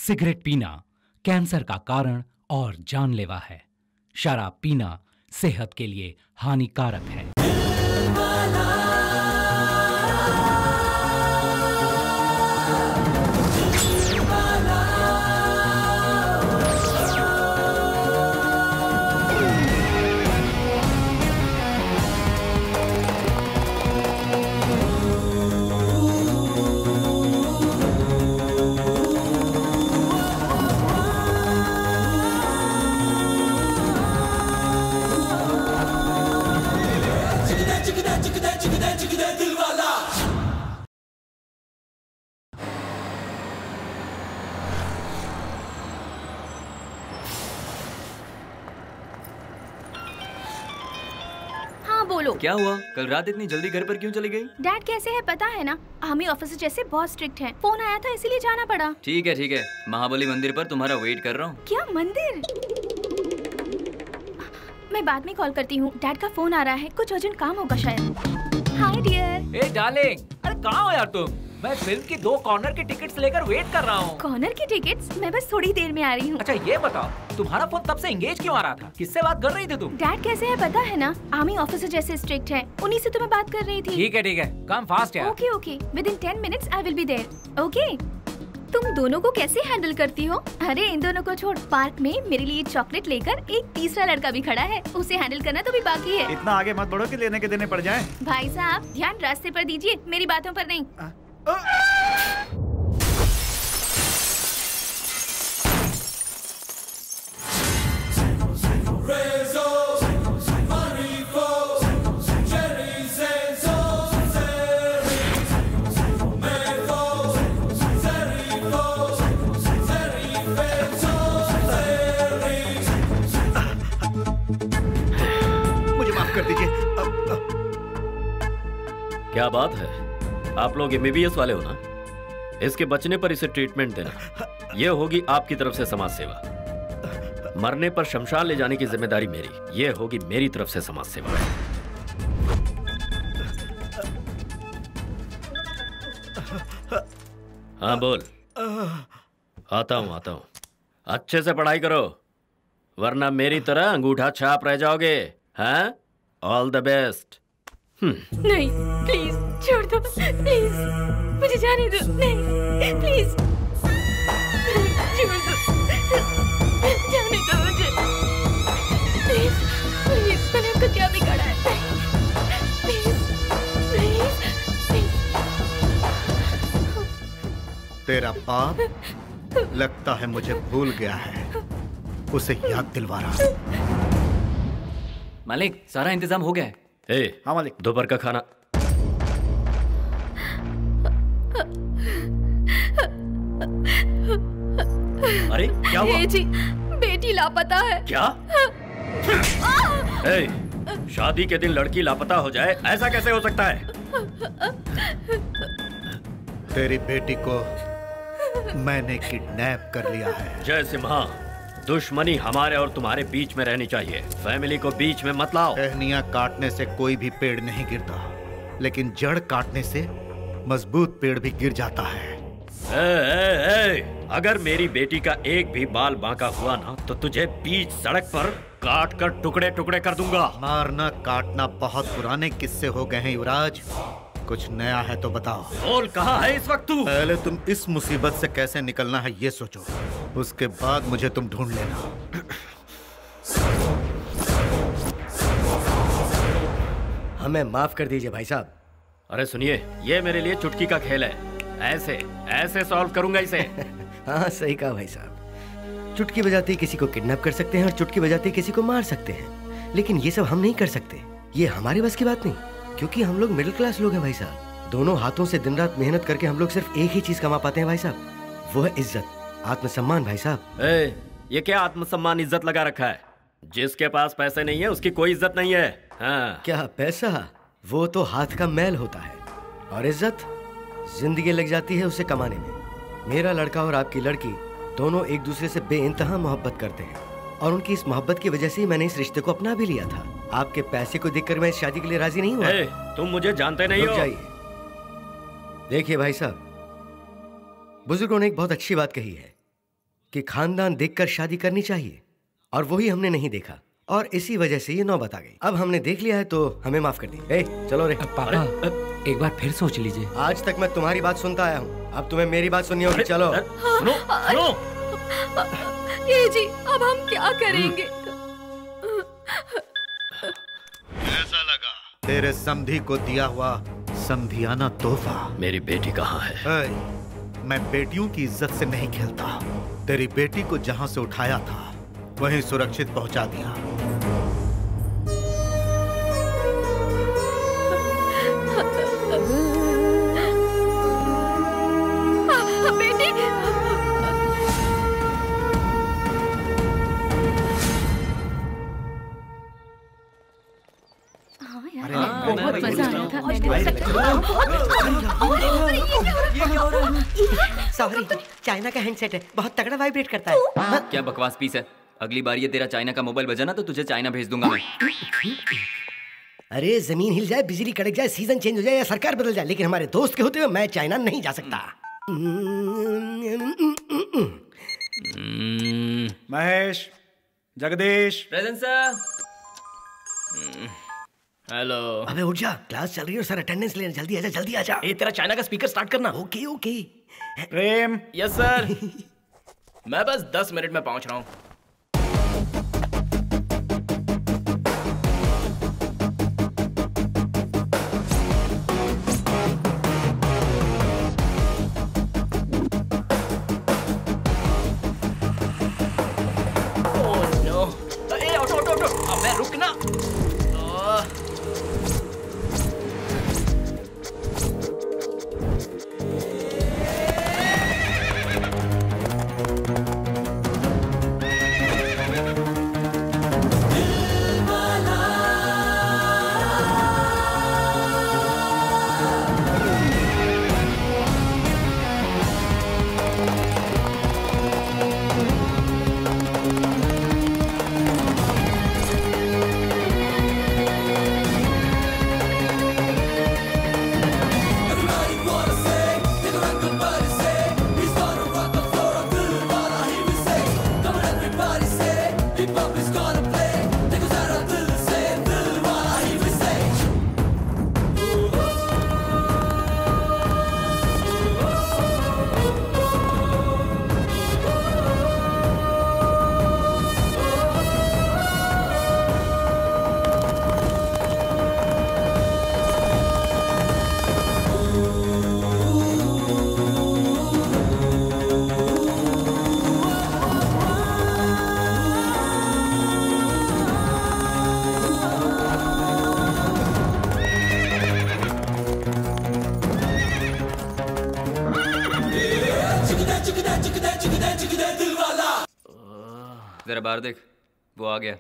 Cigarette पीना cancer का कारण और जानलेवा है। शराब पीना सेहत के लिए हानिकारक है। बोलो क्या हुआ? कल रात इतनी जल्दी घर पर क्यों चली गई? डैड कैसे है पता है ना, आर्मी ऑफिसर जैसे बहुत स्ट्रिक्ट हैं। फोन आया था इसीलिए जाना पड़ा। ठीक है, महाबली मंदिर पर तुम्हारा वेट कर रहा हूँ। क्या मंदिर? मैं बाद में कॉल करती हूँ, डैड का फोन आ रहा है, कुछ अर्जेंट काम होगा शायद। Hi dear. ए डार्लिंग, अरे कहाँ हो यार तुम? मैं फिल्म की 2 कॉर्नर की टिकट्स लेकर वेट कर रहा हूँ। कॉर्नर की टिकट्स? मैं बस थोड़ी देर में आ रही हूँ। अच्छा ये बताओ, तुम्हारा फोन तब से एंगेज क्यों आ रहा था? किससे बात कर रही थी तुम? डैड कैसे है पता है ना, आर्मी ऑफिसर जैसे स्ट्रिक्ट है, उन्हीं से तो मैं बात कर रही थी। ठीक है, कम फास्ट यार। Okay, within 10 minutes I will be there. Okay. तुम दोनों को कैसे हैंडल करती हो? अरे इन दोनों को छोड़, पार्क में मेरे लिए चॉकलेट लेकर एक तीसरा लड़का भी खड़ा है, उसे हैंडल करना तो भी बाकी है। इतना आगे मत बढ़ो कि लेने के देने पड़ जाएं। भाई साहब ध्यान रास्ते पर दीजिए, मेरी बातों पर नहीं। कर दीजिए। क्या बात है, आप लोग एमबीबीएस वाले हो ना? इसके बचने पर इसे ट्रीटमेंट देना, यह होगी आपकी तरफ से समाज सेवा। मरने पर शमशान ले जाने की जिम्मेदारी मेरी, यह होगी मेरी तरफ से समाज सेवा। हाँ बोल। आता हूँ। अच्छे से पढ़ाई करो, वरना मेरी तरह अंगूठा छाप रह जाओगे। हाँ, ऑल द बेस्ट। नहीं प्लीज छोड़ दो, प्लीज मुझे जाने दो। नहीं प्लीज छोड़ दो, जाने दो मुझे प्लीज। मैंने आपको क्या बिगाड़ा है? प्लीज। तेरा बाप लगता है मुझे भूल गया है, उसे याद दिलवा रहा। मालिक सारा इंतजाम हो गया है। हाँ मालिक। दोपहर का खाना। अरे क्या हुआ? जी बेटी लापता है। क्या? शादी के दिन लड़की लापता हो जाए, ऐसा कैसे हो सकता है? तेरी बेटी को मैंने किडनैप कर लिया है। जय सिम्हा, दुश्मनी हमारे और तुम्हारे बीच में रहनी चाहिए, फैमिली को बीच में मत लाओ। टहनियां काटने से कोई भी पेड़ नहीं गिरता, लेकिन जड़ काटने से मजबूत पेड़ भी गिर जाता है। अगर मेरी बेटी का एक भी बाल बांका हुआ ना, तो तुझे बीच सड़क पर काट कर टुकड़े टुकड़े कर दूंगा। मारना काटना बहुत पुराने किस्से हो गए हैं युवराज, कुछ नया है तो बताओ। बोल, कहाँ है इस वक्त तू? पहले तुम इस मुसीबत से कैसे निकलना है ये सोचो, उसके बाद मुझे तुम ढूंढ लेना। हमें माफ कर दीजिए भाई साहब। अरे सुनिए, ये मेरे लिए चुटकी का खेल है, ऐसे सॉल्व करूंगा इसे। हाँ सही कहा भाई साहब, चुटकी बजाते ही किसी को किडनैप कर सकते हैं और चुटकी बजाते ही किसी को मार सकते हैं, लेकिन ये सब हम नहीं कर सकते, ये हमारे बस की बात नहीं, क्योंकि हम लोग मिडिल क्लास लोग हैं भाई साहब। दोनों हाथों से दिन रात मेहनत करके हम लोग सिर्फ एक ही चीज कमा पाते हैं भाई साहब, वो है इज्जत, आत्मसम्मान भाई साहब। ये क्या आत्मसम्मान इज्जत लगा रखा है? जिसके पास पैसे नहीं है उसकी कोई इज्जत नहीं है। हाँ। क्या पैसा? वो तो हाथ का मैल होता है, और इज्जत जिंदगी लग जाती है उसे कमाने में। मेरा लड़का और आपकी लड़की दोनों एक दूसरे से बेइंतहा मोहब्बत करते हैं, और उनकी इस मोहब्बत की वजह से ही मैंने इस रिश्ते को अपना भी लिया था। आपके पैसे को देखकर मैं इस शादी के लिए राजी नहीं हुआ। तुम मुझे जानते नहीं हो। जाइए, देखिए भाई साहब, बुजुर्गों ने एक बहुत अच्छी बात कही है, कि खानदान देखकर शादी करनी चाहिए, और वही हमने नहीं देखा, और इसी वजह से ये नौबत आ गई। अब हमने देख लिया है तो हमें माफ कर दी। चलो रे। पापा एक बार फिर सोच लीजिए। आज तक मैं तुम्हारी बात सुनता आया हूँ, अब तुम्हें मेरी बात सुननी होगी। चलो। सुनो। ये जी, अब हम क्या करेंगे? कैसा लगा तेरे समधी को दिया हुआ समधियाना तोहफा? मेरी बेटी कहाँ है? मैं बेटियों की इज्जत से नहीं खेलता। तेरी बेटी को जहाँ से उठाया था वहीं सुरक्षित पहुंचा दिया। बेटी, बहुत मजा आया था। सॉरी, चाइना का हैंडसेट है, बहुत तगड़ा वाइब्रेट करता है। क्या बकवास पीस है? अगली बार ये तेरा चाइना का मोबाइल बजा ना तो तुझे चाइना भेज दूंगा मैं। अरे जमीन हिल जाए, बिजली कड़क जाए, सीजन चेंज हो जाए या सरकार बदल जाए, लेकिन हमारे दोस्त के होते हुए मैं चाइना नहीं जा सकता। Mahesh, Jagdish, present sir. Hello. अबे उठ जा, क्लास चल रही है और सर अटेंडेंस लेने, जल्दी आजा, जल्दी आजा। तेरा चाइना का स्पीकर स्टार्ट करना। Okay okay. Prem. Yes sir. मैं बस 10 मिनट में पहुंच रहा हूँ। जरा बाहर देख, वो आ गया।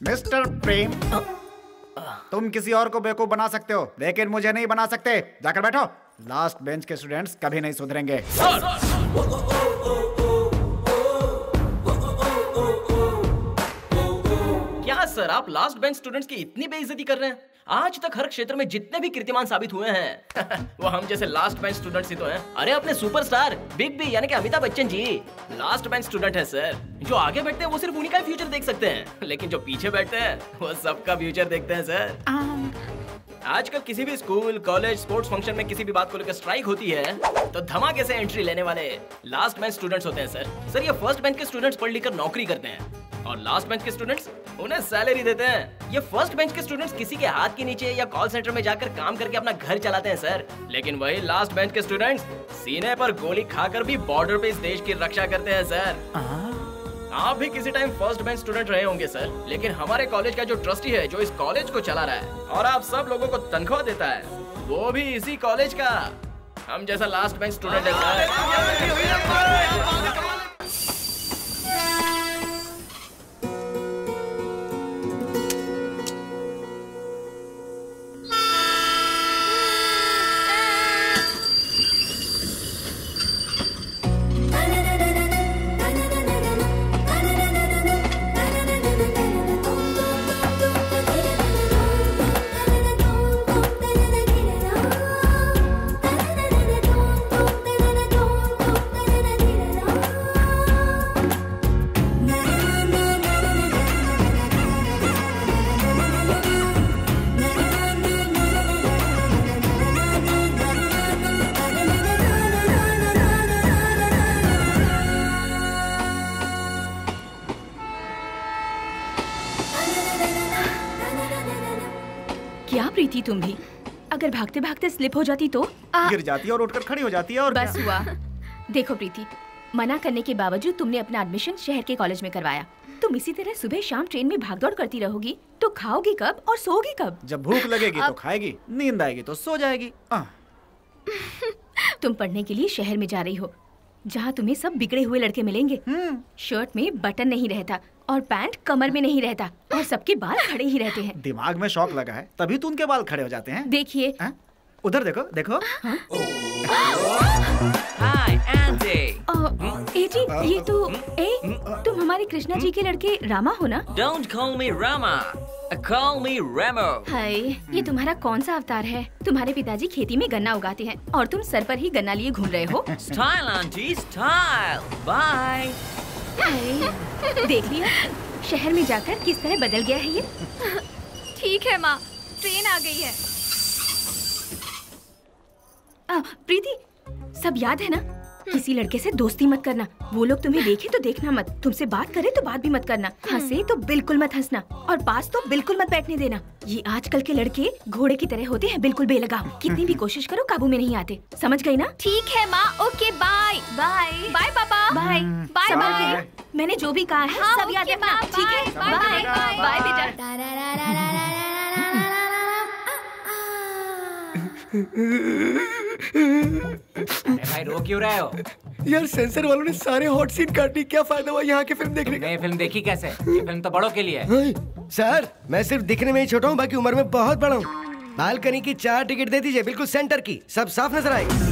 मिस्टर प्रेम, तुम किसी और को बेवकूफ बना सकते हो लेकिन मुझे नहीं बना सकते। जाकर बैठो। लास्ट बेंच के स्टूडेंट्स कभी नहीं सुधरेंगे। क्या सर, आप लास्ट बेंच स्टूडेंट्स की इतनी बेइज्जती कर रहे हैं? आज तक हर क्षेत्र में जितने भी कीर्तिमान साबित हुए हैं वो हम जैसे लास्ट बेंच स्टूडेंट्स ही तो हैं। अरे अपने सुपरस्टार बिग बी यानी कि Amitabh Bachchan ji last bench student है सर। जो आगे बैठते हैं वो सिर्फ उन्हीं का फ्यूचर देख सकते हैं, लेकिन जो पीछे बैठते हैं वो सबका फ्यूचर देखते हैं सर। आजकल किसी भी स्कूल, कॉलेज, स्पोर्ट्स फंक्शन में किसी भी बात को लेकर स्ट्राइक होती है तो धमाके से एंट्री लेने वाले लास्ट बेंच स्टूडेंट्स होते हैं सर। ये फर्स्ट बेंच के स्टूडेंट्स पढ़ लिख कर नौकरी करते हैं और लास्ट बेंच के स्टूडेंट्स उन्हें सैलरी देते हैं। ये फर्स्ट बेंच के स्टूडेंट्स किसी के हाथ के नीचे या कॉल सेंटर में जाकर काम करके अपना घर चलाते हैं सर। लेकिन वही लास्ट बेंच के स्टूडेंट्स सीने पर गोली खाकर भी बॉर्डर पे इस देश की रक्षा करते हैं सर। आप भी किसी टाइम फर्स्ट बेंच स्टूडेंट रहे होंगे सर, लेकिन हमारे कॉलेज का जो ट्रस्टी है जो इस कॉलेज को चला रहा है और आप सब लोगों को तनख्वाह देता है, वो भी इसी कॉलेज का हम जैसा लास्ट बेंच स्टूडेंट है सर। प्रीति तुम भी, अगर भागते भागते स्लिप हो जाती तो गिर जाती है और उठकर खड़ी हो जाती है और बस हुआ। देखो प्रीति, मना करने के बावजूद तुमने अपना एडमिशन शहर के कॉलेज में करवाया। तुम इसी तरह सुबह शाम ट्रेन में भागदौड़ करती रहोगी तो खाओगी कब और सोओगी कब? जब भूख लगेगी तो खाएगी, नींद आएगी तो सो जाएगी। तुम पढ़ने के लिए शहर में जा रही हो, जहाँ तुम्हें सब बिगड़े हुए लड़के मिलेंगे। शर्ट में बटन नहीं रहता और पैंट कमर में नहीं रहता और सबके बाल खड़े ही रहते हैं। दिमाग में शौक लगा है तभी तो उनके बाल खड़े हो जाते हैं। देखिए उधर देखो देखो। हाय एंडी। ए जी, ये तो तुम हमारे कृष्णा जी के लड़के रामा हो ना? Don't call me Rama, call me Ramo। हाय, ये तुम्हारा कौन सा अवतार है? तुम्हारे पिताजी खेती में गन्ना उगाते हैं और तुम सर पर ही गन्ना लिए घूम रहे हो। Style aunty, style। Bye। हाय, देख लिया शहर में जाकर किस तरह बदल गया है ये। ठीक है माँ, ट्रेन आ गई है। प्रीति, सब याद है ना? किसी लड़के से दोस्ती मत करना। वो लोग तुम्हें देखे तो देखना मत, तुमसे बात करे तो बात भी मत करना, हंसे तो बिल्कुल मत हंसना और पास तो बिल्कुल मत बैठने देना। ये आजकल के लड़के घोड़े की तरह होते हैं, बिल्कुल बेलगाम। कितनी भी कोशिश करो काबू में नहीं आते। समझ गई ना? ठीक है माँ, ओके बाय। बाय बाय पापा। Bye bye bye. मैंने जो भी कहा है सब याद रखना, ठीक है? बाय बाय बेटा। अरे भाई रो क्यों रहे हो? यार सेंसर वालों ने सारे हॉट सीन काट दी, क्या फायदा हुआ यहाँ की फिल्म देखने का? ये फिल्म देखी कैसे? ये फिल्म तो बड़ों के लिए है। सर मैं सिर्फ दिखने में ही छोटा हूँ, बाकी उम्र में बहुत बड़ा हूँ। बालकनी की 4 टिकट दे दीजिए, बिल्कुल सेंटर की, सब साफ नजर आएगी।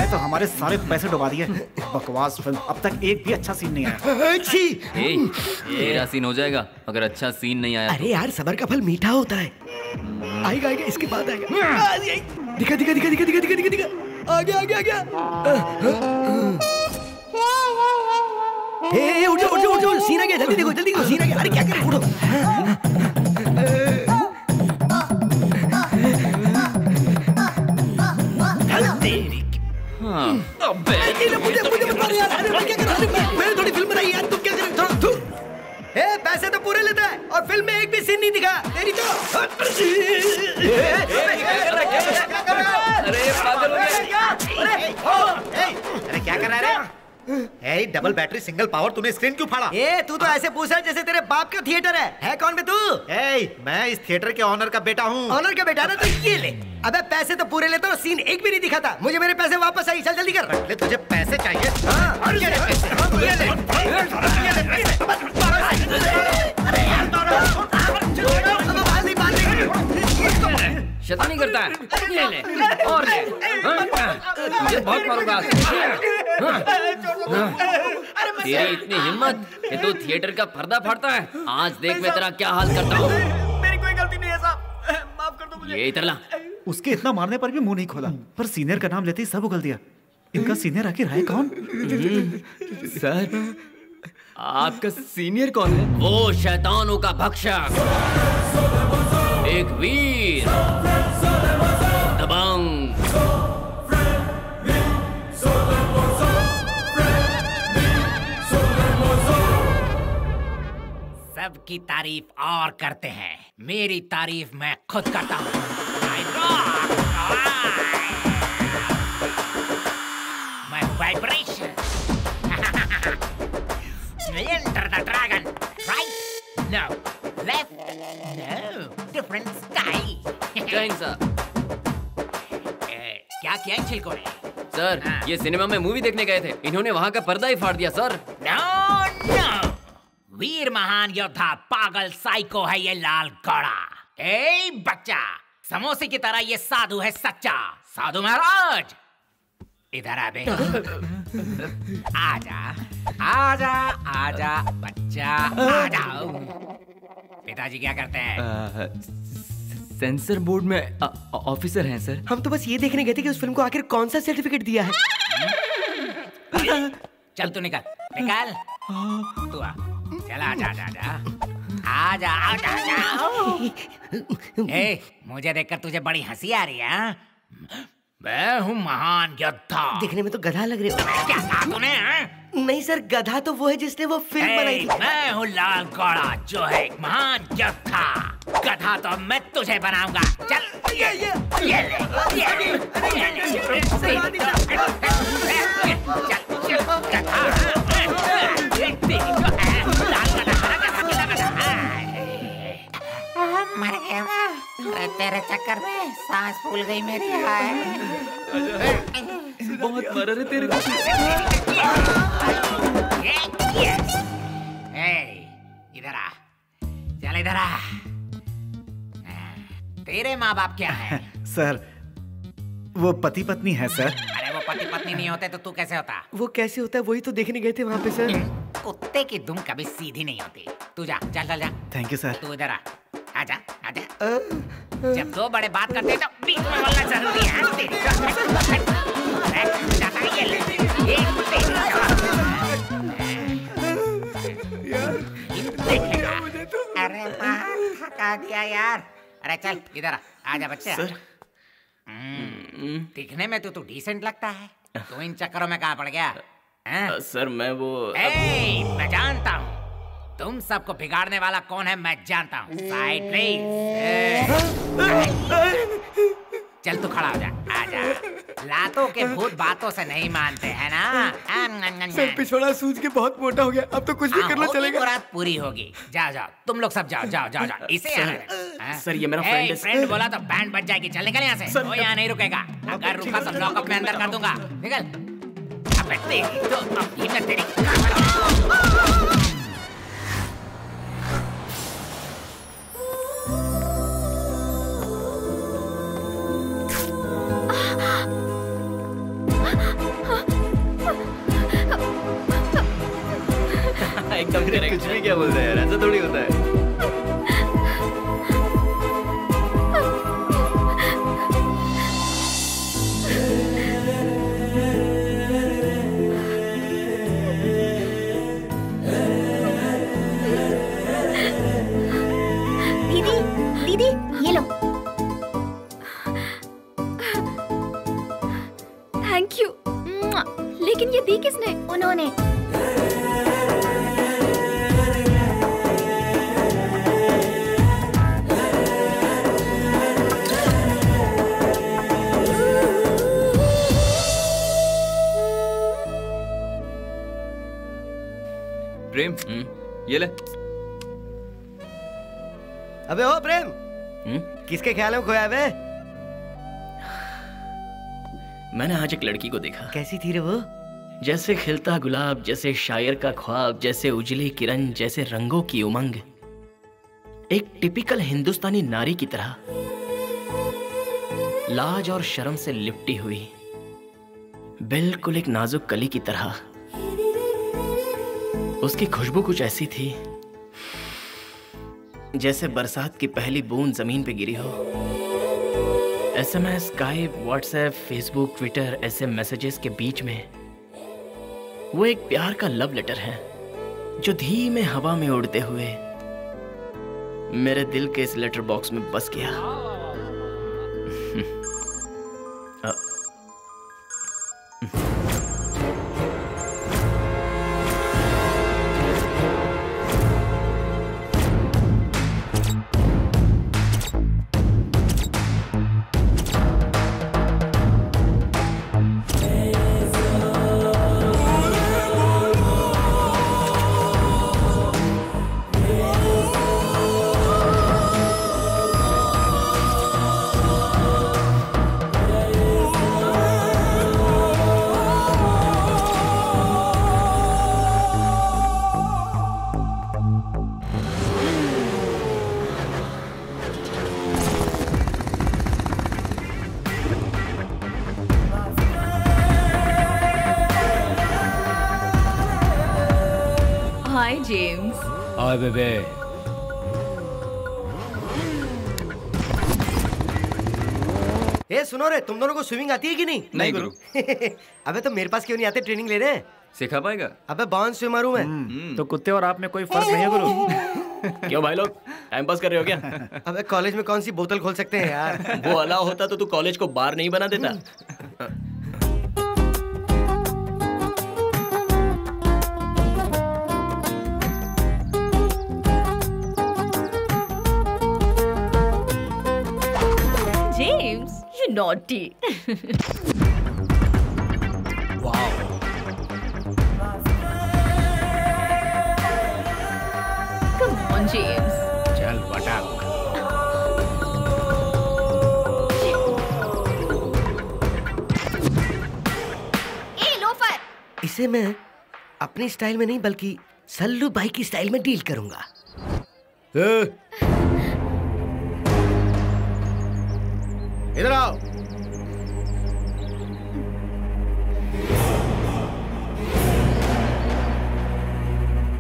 तो हमारे सारे पैसे डुबा दिए। बकवास फिल्म, अब तक एक भी अच्छा सीन नहीं आया। मेरा सीन हो जाएगा अगर अच्छा सीन नहीं आया। अरे यार सबर का फल मीठा होता है। आएगा आएगा, इसके बाद आएगा। दिखा दिखा दिखा दिखा दिखा दिखा दिखा, आ गया आ गया आ गया। उठ जाओ उठ जाओ उठ जाओ, सीन आ गया, जल्दी देखो जल्दी देखो, सीन आ गया। अरे क्या कर रहे हो, उठो। मैंने थोड़ी फिल्म बनाई यार, तुम क्या कर रहे हो? पैसे तो पूरे लेता है और फिल्म में एक भी सीन नहीं दिखा। तेरी तो अरे पागल हो गया। अरे क्या कर रहा है? डबल बैटरी सिंगल पावर, तूने स्क्रीन क्यों फाड़ा? तू तो ऐसे पूछ रहा है जैसे तेरे बाप का थिएटर है कौन बे तू? मैं इस थिएटर के ऑनर का बेटा हूँ। ऑनर का बेटा ना, तो ये ले। अबे पैसे तो पूरे लेता और सीन एक भी नहीं दिखाता। मुझे मेरे पैसे वापस आई, चल जल्दी कर। ले तुझे पैसे चाहिए? शैतानी करता है। ये ले और ले। मुझे बहुत मारूंगा। तेरी इतनी हिम्मत कि तू थिएटर का पर्दा फाड़ता है। आज देख मैं तेरा क्या हाल करता हूँ। मेरी कोई गलती नहीं है साहब, माफ कर दो मुझे। ये इधर ला। उसके इतना मारने पर भी मुंह नहीं खोला, पर सीनियर का नाम लेते ही सब उगल दिया। इनका सीनियर आखिर है कौन? सर आपका सीनियर कौन है? वो शैतानों का भक्षक, एक वीर, दबंग। सबकी तारीफ और करते हैं, मेरी तारीफ मैं खुद करता हूँ। मैं vibration. Enter the dragon. Right? No. Left? No. Different sky. जय सर। क्या किया इन छिलकों ने? सर ये सिनेमा में मूवी देखने गए थे, इन्होंने वहाँ का पर्दा ही फाड़ दिया सर। No. वीर महान योद्धा पागल साइको है ये लाल घोड़ा। बच्चा, समोसे की तरह ये साधु है सच्चा। साधु महाराज इधर आ बे। आजा आजा आजा बच्चा, आ जाओ। पिताजी क्या करते हैं? सेंसर बोर्ड में ऑफिसर हैं सर। हम तो बस ये देखने गए थे कि उस फिल्म को आखिर कौन सा सर्टिफिकेट दिया है। चल तू निकल निकल, तू आ, चल आजा आजा आजा आजा आजा। मुझे देखकर तुझे बड़ी हंसी आ रही है? मैं हूँ महान योद्धा। दिखने में तो गधा लग रहे हो। क्या कहा तूने? नहीं सर, गधा तो वो है जिसने वो फिल्म बनाई थी। मैं हूँ लाल घोड़ा जो है एक महान योद्धा। गधा तो मैं तुझे बनाऊंगा। चल ये ले, मर गया मैं तेरे चक्कर में, सांस फूल गई मेरी। बहुत मर रहे तेरे को। इधर आ, चल इधर आ। तेरे माँ बाप क्या है? सर वो पति पत्नी है सर। अरे वो पति पत्नी नहीं होते तो तू कैसे होता? वो कैसे होता है वही तो देखने गए थे वहाँ पे सर। कुत्ते की दुम कभी सीधी नहीं होती। तू जा, चल चल जा। Thank you sir. तू इधर आ, आजा आजा। जब दो बड़े बात करते हैं तो बीच में बोलना जरूरी है। अरे थका दिया यार। अरे चल इधर आ, आजा बच्चे। सर दिखने में तो तू डिसेंट लगता है। तू इन चक्करों में कहाँ पड़ गया? सर मैं वो मैं जानता हूँ तुम सबको बिगाड़ने वाला कौन है। मैं जानता हूँ। Side please. चल तू खड़ा हो जा, आजा। लातों के भूत बातों से नहीं मानते हैं ना। सर पिछवाड़ा सूझ के बहुत मोटा हो गया, अब तो कुछ भी कर लो चलेगा। रात पूरी होगी। जाओ जाओ तुम लोग सब जाओ जाओ जाओ जाओ। इसे सर ये मेरा फ्रेंड है। फ्रेंड बोला तो बैंड बज जाएगी। चल निकल यहाँ से। वो यहाँ नहीं रुकेगा। अगर रुका तो लॉकअप में अंदर कर दूंगा। निकल। तो अब मैं तेरी एकदम कुछ भी क्या बोलता है यार, ऐसा थोड़ी होता है। दीदी दीदी ये लो। Thank you. लेकिन ये दी किसने? उन्होंने। प्रेम ये ले। अबे ओ प्रेम, किसके ख्याल में खोया बे? मैंने आज एक लड़की को देखा। कैसी थी रे वो? जैसे खिलता गुलाब, जैसे शायर का ख्वाब, जैसे उजली किरण, जैसे रंगों की उमंग। एक टिपिकल हिंदुस्तानी नारी की तरह, लाज और शर्म से लिपटी हुई, बिल्कुल एक नाजुक कली की तरह। उसकी खुशबू कुछ ऐसी थी जैसे बरसात की पहली बूंद जमीन पे गिरी हो। SMS, Skype, WhatsApp, Facebook, Twitter, ऐसे मैसेजेस के बीच में वो एक प्यार का लव लेटर है जो धीमे हवा में उड़ते हुए मेरे दिल के इस लेटर बॉक्स में बस गया। हाय जेम्स। हाय बेबे। ए सुनो रे, तुम दोनों को स्विमिंग आती है कि नहीं? नहीं गुरु। अबे तो मेरे पास क्यों नहीं आते ट्रेनिंग लेने? सिखा पाएगा? अबे बाउंस स्विमर हूँ मैं। तो कुत्ते और आप में कोई फर्क नहीं है गुरु? क्यों भाई लोग टाइम पास कर रहे हो क्या? अबे कॉलेज में कौन सी बोतल खोल सकते हैं यार? वो अलाउ होता तो तू कॉलेज को बार नहीं बना देता। नॉटी। Come on James. चल बटा। इसे मैं अपनी स्टाइल में नहीं बल्कि सल्लू भाई की स्टाइल में डील करूंगा। इधर आओ।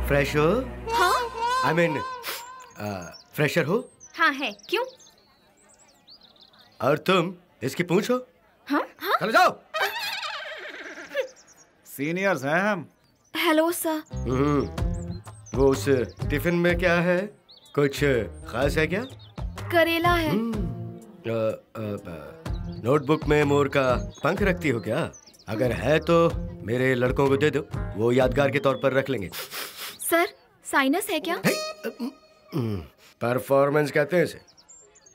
फ्रेश हो? हाँ? I mean, फ्रेशर हो? हाँ है, क्यों? और तुम इसकी पूंछ हो? हाँ? हाँ? चलो जाओ। सीनियर्स हैं हम। Hello sir. वो उस टिफिन में क्या है? कुछ खास है क्या? करेला है। नोटबुक में मोर का पंख रखती हो क्या? अगर है तो मेरे लड़कों को दे दो, वो यादगार के तौर पर रख लेंगे। सर, साइनस है क्या? परफॉर्मेंस कहते हैं इसे।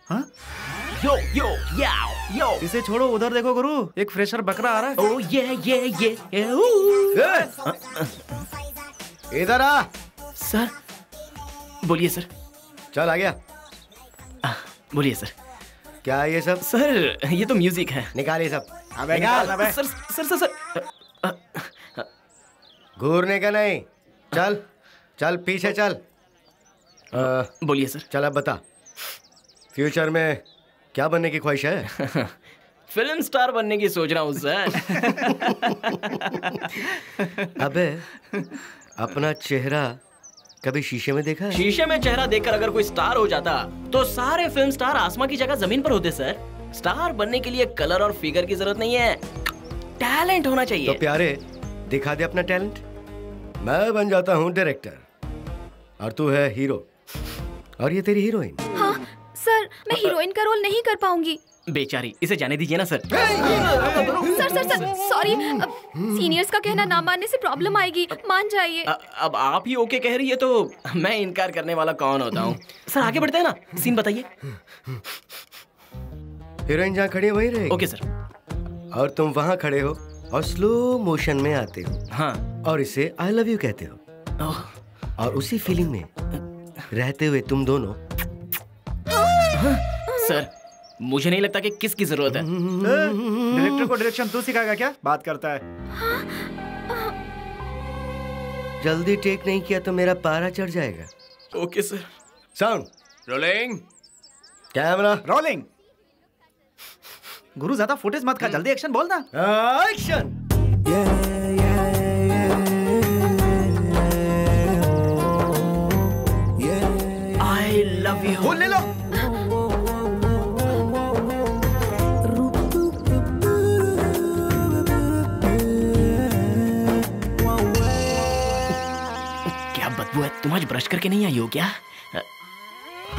हाँ? यो यो याओ यो। इसे छोड़ो, उधर देखो गुरु, एक फ्रेशर बकरा आ रहा है। ओ ये इधर आ। सर बोलिए सर। चल आ गया। बोलिए सर। क्या है ये सब? सर ये तो म्यूजिक है। निकाल ये सब। अबे निकाल अबे। Sir sir sir sir. घूरने का नहीं। चल चल पीछे चल। बोलिए सर। चल अब बता, फ्यूचर में क्या बनने की ख्वाहिश है? फिल्म स्टार बनने की सोच रहा हूँ सर। अबे अपना चेहरा कभी शीशे में देखा है? शीशे में चेहरा देखकर अगर कोई स्टार हो जाता तो सारे फिल्म स्टार आसमां की जगह जमीन पर होते सर। स्टार बनने के लिए कलर और फिगर की जरूरत नहीं है, टैलेंट होना चाहिए। तो प्यारे दिखा दे अपना टैलेंट। मैं बन जाता हूँ डायरेक्टर और तू है हीरो और ये तेरी हीरोइन। हाँ सर, मैं हीरोइन का रोल नहीं कर पाऊंगी। बेचारी, इसे जाने दीजिए ना sir. Sir sir sir sorry, seniors का कहना ना मानने से प्रॉब्लम आएगी, मान जाइए। अब आप ही ओके कह रही है तो मैं इनकार करने वाला कौन होता हूँ। सर आगे बढ़ते हैं ना, सीन बताइए। हीरोइन जहाँ खड़ी है वहीं रहेगी। Okay sir. और तुम वहाँ खड़े हो और स्लो मोशन में आते हो। हाँ। और इसे आई लव यू कहते हो। और उसी फीलिंग में रहते हुए तुम दोनों। सर मुझे नहीं लगता कि किसकी जरूरत है। डायरेक्टर को डायरेक्शन तू सिखाएगा क्या? बात करता है। जल्दी टेक नहीं किया तो मेरा पारा चढ़ जाएगा। Okay sir. Sound rolling, camera rolling. गुरु ज्यादा फुटेज मत खा, जल्दी एक्शन बोल ना। एक्शन। I love you. बोल ले लो। क्या बदबू है? तुम आज ब्रश करके नहीं आई हो क्या?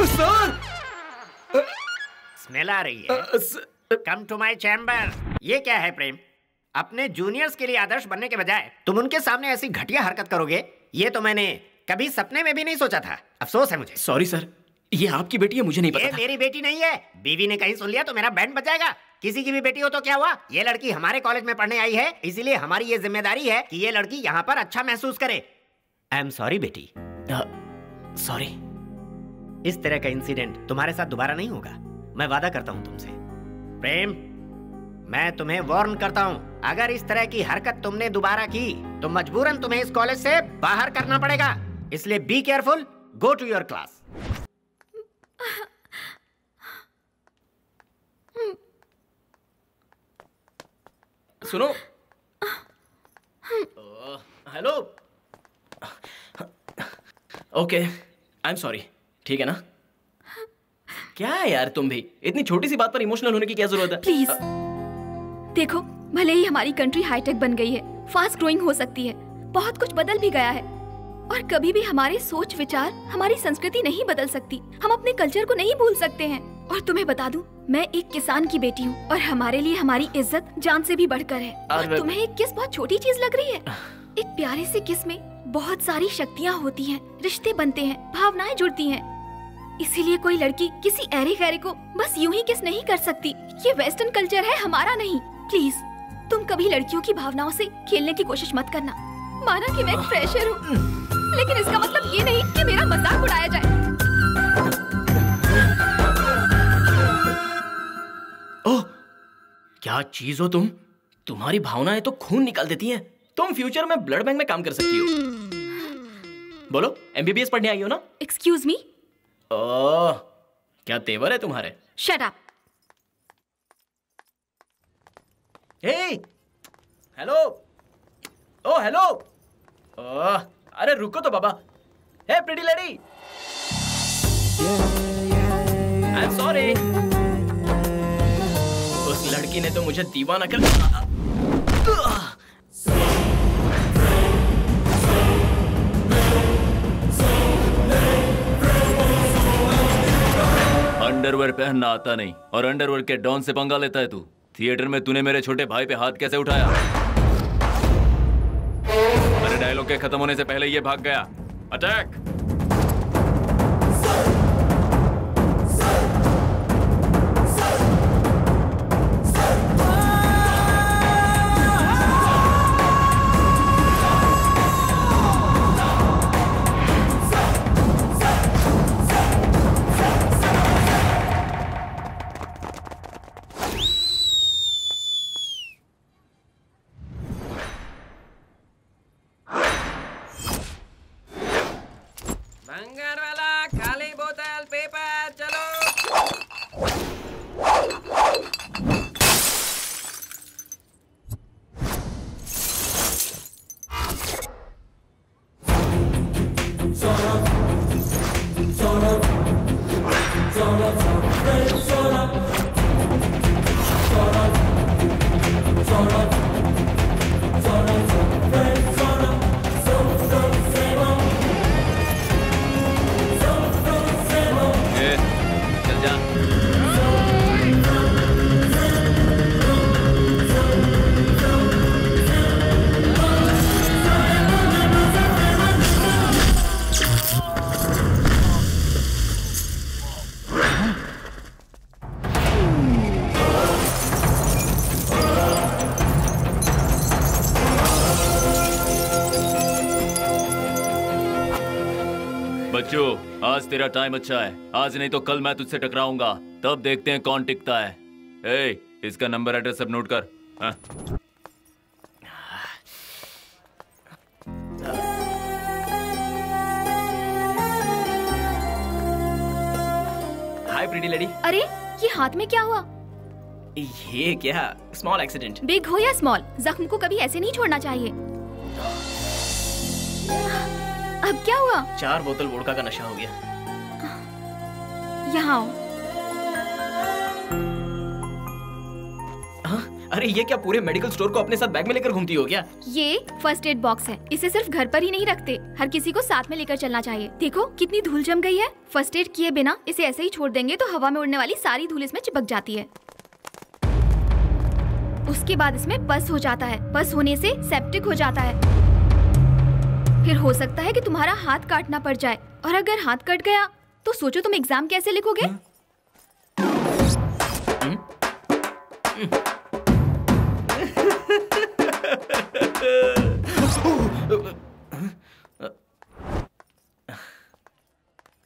सर स्मेल आ रही है। Come to my chamber. ये क्या है प्रेम? अपने जूनियर्स के लिए आदर्श बनने के बजाय तुम उनके सामने ऐसी घटिया हरकत करोगे, ये तो मैंने कभी सपने में भी नहीं सोचा था। अफसोस है मुझे। सॉरी सर, ये आपकी बेटी है, मुझे नहीं पता ये था। मेरी बेटी नहीं है। बीवी ने कहीं सुन लिया तो मेरा बैंड बजाएगा। किसी की भी बेटी हो तो क्या हुआ? ये लड़की हमारे कॉलेज में पढ़ने आई है, इसीलिए हमारी ये जिम्मेदारी है कि ये लड़की यहाँ पर अच्छा महसूस करे। आई एम सॉरी बेटी। सॉरी। इस तरह का इंसिडेंट तुम्हारे साथ दोबारा नहीं होगा, मैं वादा करता हूँ तुमसे। प्रेम, मैं तुम्हें वार्न करता हूँ, अगर इस तरह की हरकत तुमने दोबारा की तो मजबूरन तुम्हें इस कॉलेज से बाहर करना पड़ेगा। इसलिए be careful, go to your class. सुनो। Hello. Okay, I am sorry. ठीक है ना? क्या है यार, तुम भी इतनी छोटी सी बात पर इमोशनल होने की क्या जरूरत है? प्लीज देखो, भले ही हमारी कंट्री हाईटेक बन गई है, फास्ट ग्रोइंग हो सकती है, बहुत कुछ बदल भी गया है, और कभी भी हमारे सोच विचार, हमारी संस्कृति नहीं बदल सकती। हम अपने कल्चर को नहीं भूल सकते हैं। और तुम्हें बता दूं, मैं एक किसान की बेटी हूँ और हमारे लिए हमारी इज्जत जान से भी बढ़कर है। और तुम्हें एक किस बहुत छोटी चीज लग रही है? एक प्यारे से किस में बहुत सारी शक्तियाँ होती हैं, रिश्ते बनते हैं, भावनाएं जुड़ती हैं। इसीलिए कोई लड़की किसी ऐरे गैरे को बस यूं ही किस नहीं कर सकती। ये वेस्टर्न कल्चर है, हमारा नहीं। प्लीज तुम कभी लड़कियों की भावनाओं से खेलने की कोशिश मत करना। माना कि मैं एक फ्रेशर हूँ, लेकिन इसका मतलब ये नहीं कि मेरा मजाक उड़ाया जाए। ओह, क्या चीज हो तुम। तुम्हारी भावनाएं तो खून निकाल देती हैं। तुम फ्यूचर में ब्लड बैंक में काम कर सकती हो। बोलो, एमबीबीएस पढ़ने आई हो ना? Excuse me. ओह, क्या तेवर है तुम्हारे। Shut up. Hey, hello. Oh hello. Oh, अरे रुको तो बाबा। Hey pretty lady, I am sorry. उस लड़की ने तो मुझे दीवाना कर दिया। अंडरवेयर पहनना आता नहीं और अंडरवेयर के डॉन से पंगा लेता है तू। थिएटर में तूने मेरे छोटे भाई पे हाथ कैसे उठाया? मेरे डायलॉग के खत्म होने से पहले ये भाग गया। अटैक! बंगार वाला, खाली बोतल, पेपर, चलो। चल जा। बच्चों, आज तेरा टाइम अच्छा है। आज नहीं तो कल मैं तुझसे टकराऊंगा, तब देखते हैं कौन टिकता है। ए, इसका नंबर एड्रेस सब नोट कर। हाँ? हाय प्रीटी लेडी। अरे ये हाथ में क्या हुआ? ये क्या स्मॉल एक्सीडेंट। बिग हो या स्मॉल, जख्म को कभी ऐसे नहीं छोड़ना चाहिए। अब क्या हुआ? 4 बोतल वोडका का नशा हो गया। यहाँ आओ। हाँ? अरे ये क्या पूरे मेडिकल स्टोर को अपने साथ बैग में लेकर घूमती हो क्या? ये फर्स्ट एड बॉक्स है। इसे सिर्फ घर पर ही नहीं रखते, हर किसी को साथ में लेकर चलना चाहिए। देखो कितनी धूल जम गई है। फर्स्ट एड किए बिना इसे ऐसे ही छोड़ देंगे तो हवा में उड़ने वाली सारी धूल इसमें चिपक जाती है। उसके बाद इसमें पस हो जाता है। पस होने से सेप्टिक हो जाता है। फिर हो सकता है कि तुम्हारा हाथ काटना पड़ जाए, और अगर हाथ कट गया तो सोचो तुम एग्जाम कैसे लिखोगे?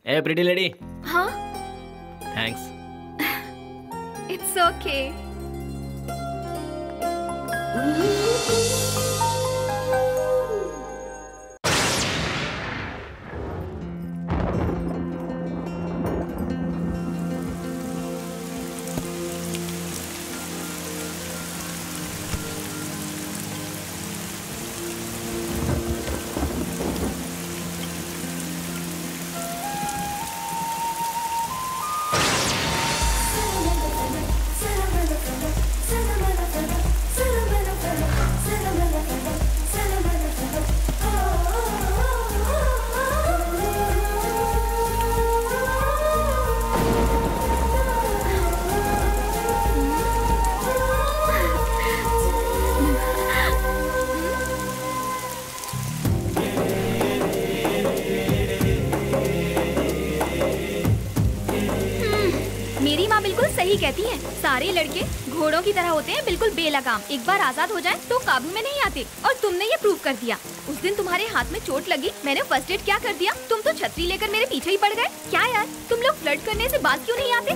ए प्रीटी लेडी। हाँ, थैंक्स। It's okay. मेरी माँ बिल्कुल सही कहती है, सारे लड़के घोड़ों की तरह होते हैं, बिल्कुल बेलगाम। एक बार आजाद हो जाएं तो काबू में नहीं आते। और तुमने ये प्रूव कर दिया। उस दिन तुम्हारे हाथ में चोट लगी, मैंने फर्स्ट एड क्या कर दिया, तुम तो छतरी लेकर मेरे पीछे ही पड़ गए। क्या यार, तुम लोग फ्लर्ट करने से बात क्यों नहीं आते?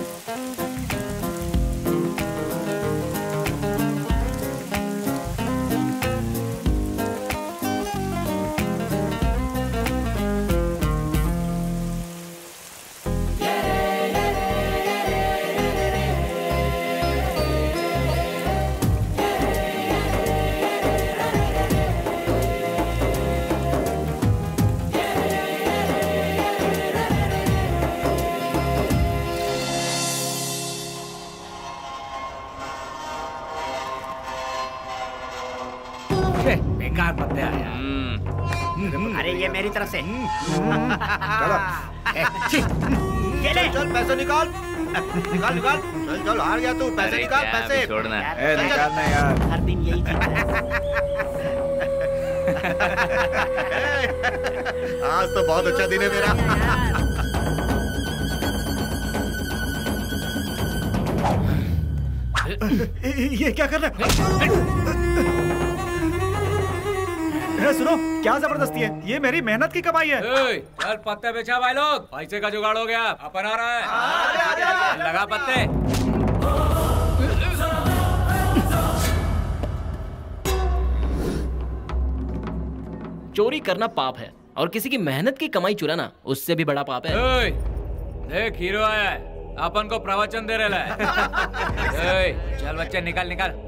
बेकार बंदे आया। अरे ये मेरी तरफ से। चलो चल पैसे निकाल निकाल निकाल। चल चल हार गया तू, पैसे निकाल पैसे। छोड़ना निकालना यार, हर दिन यही चीज आज तो बहुत अच्छा दिन है मेरा। ये क्या कर रहा है? सुनो, क्या जबरदस्ती है, ये मेरी मेहनत की कमाई है। चल पत्ते बेचा भाई लोग, पैसे का जुगाड़ हो गया, अपन आ रहा है। लगा पत्ते। चोरी करना पाप है और किसी की मेहनत की कमाई चुराना उससे भी बड़ा पाप है। देख हीरो आया है, अपन को प्रवचन दे रहा है। चल बच्चे निकाल निकाल।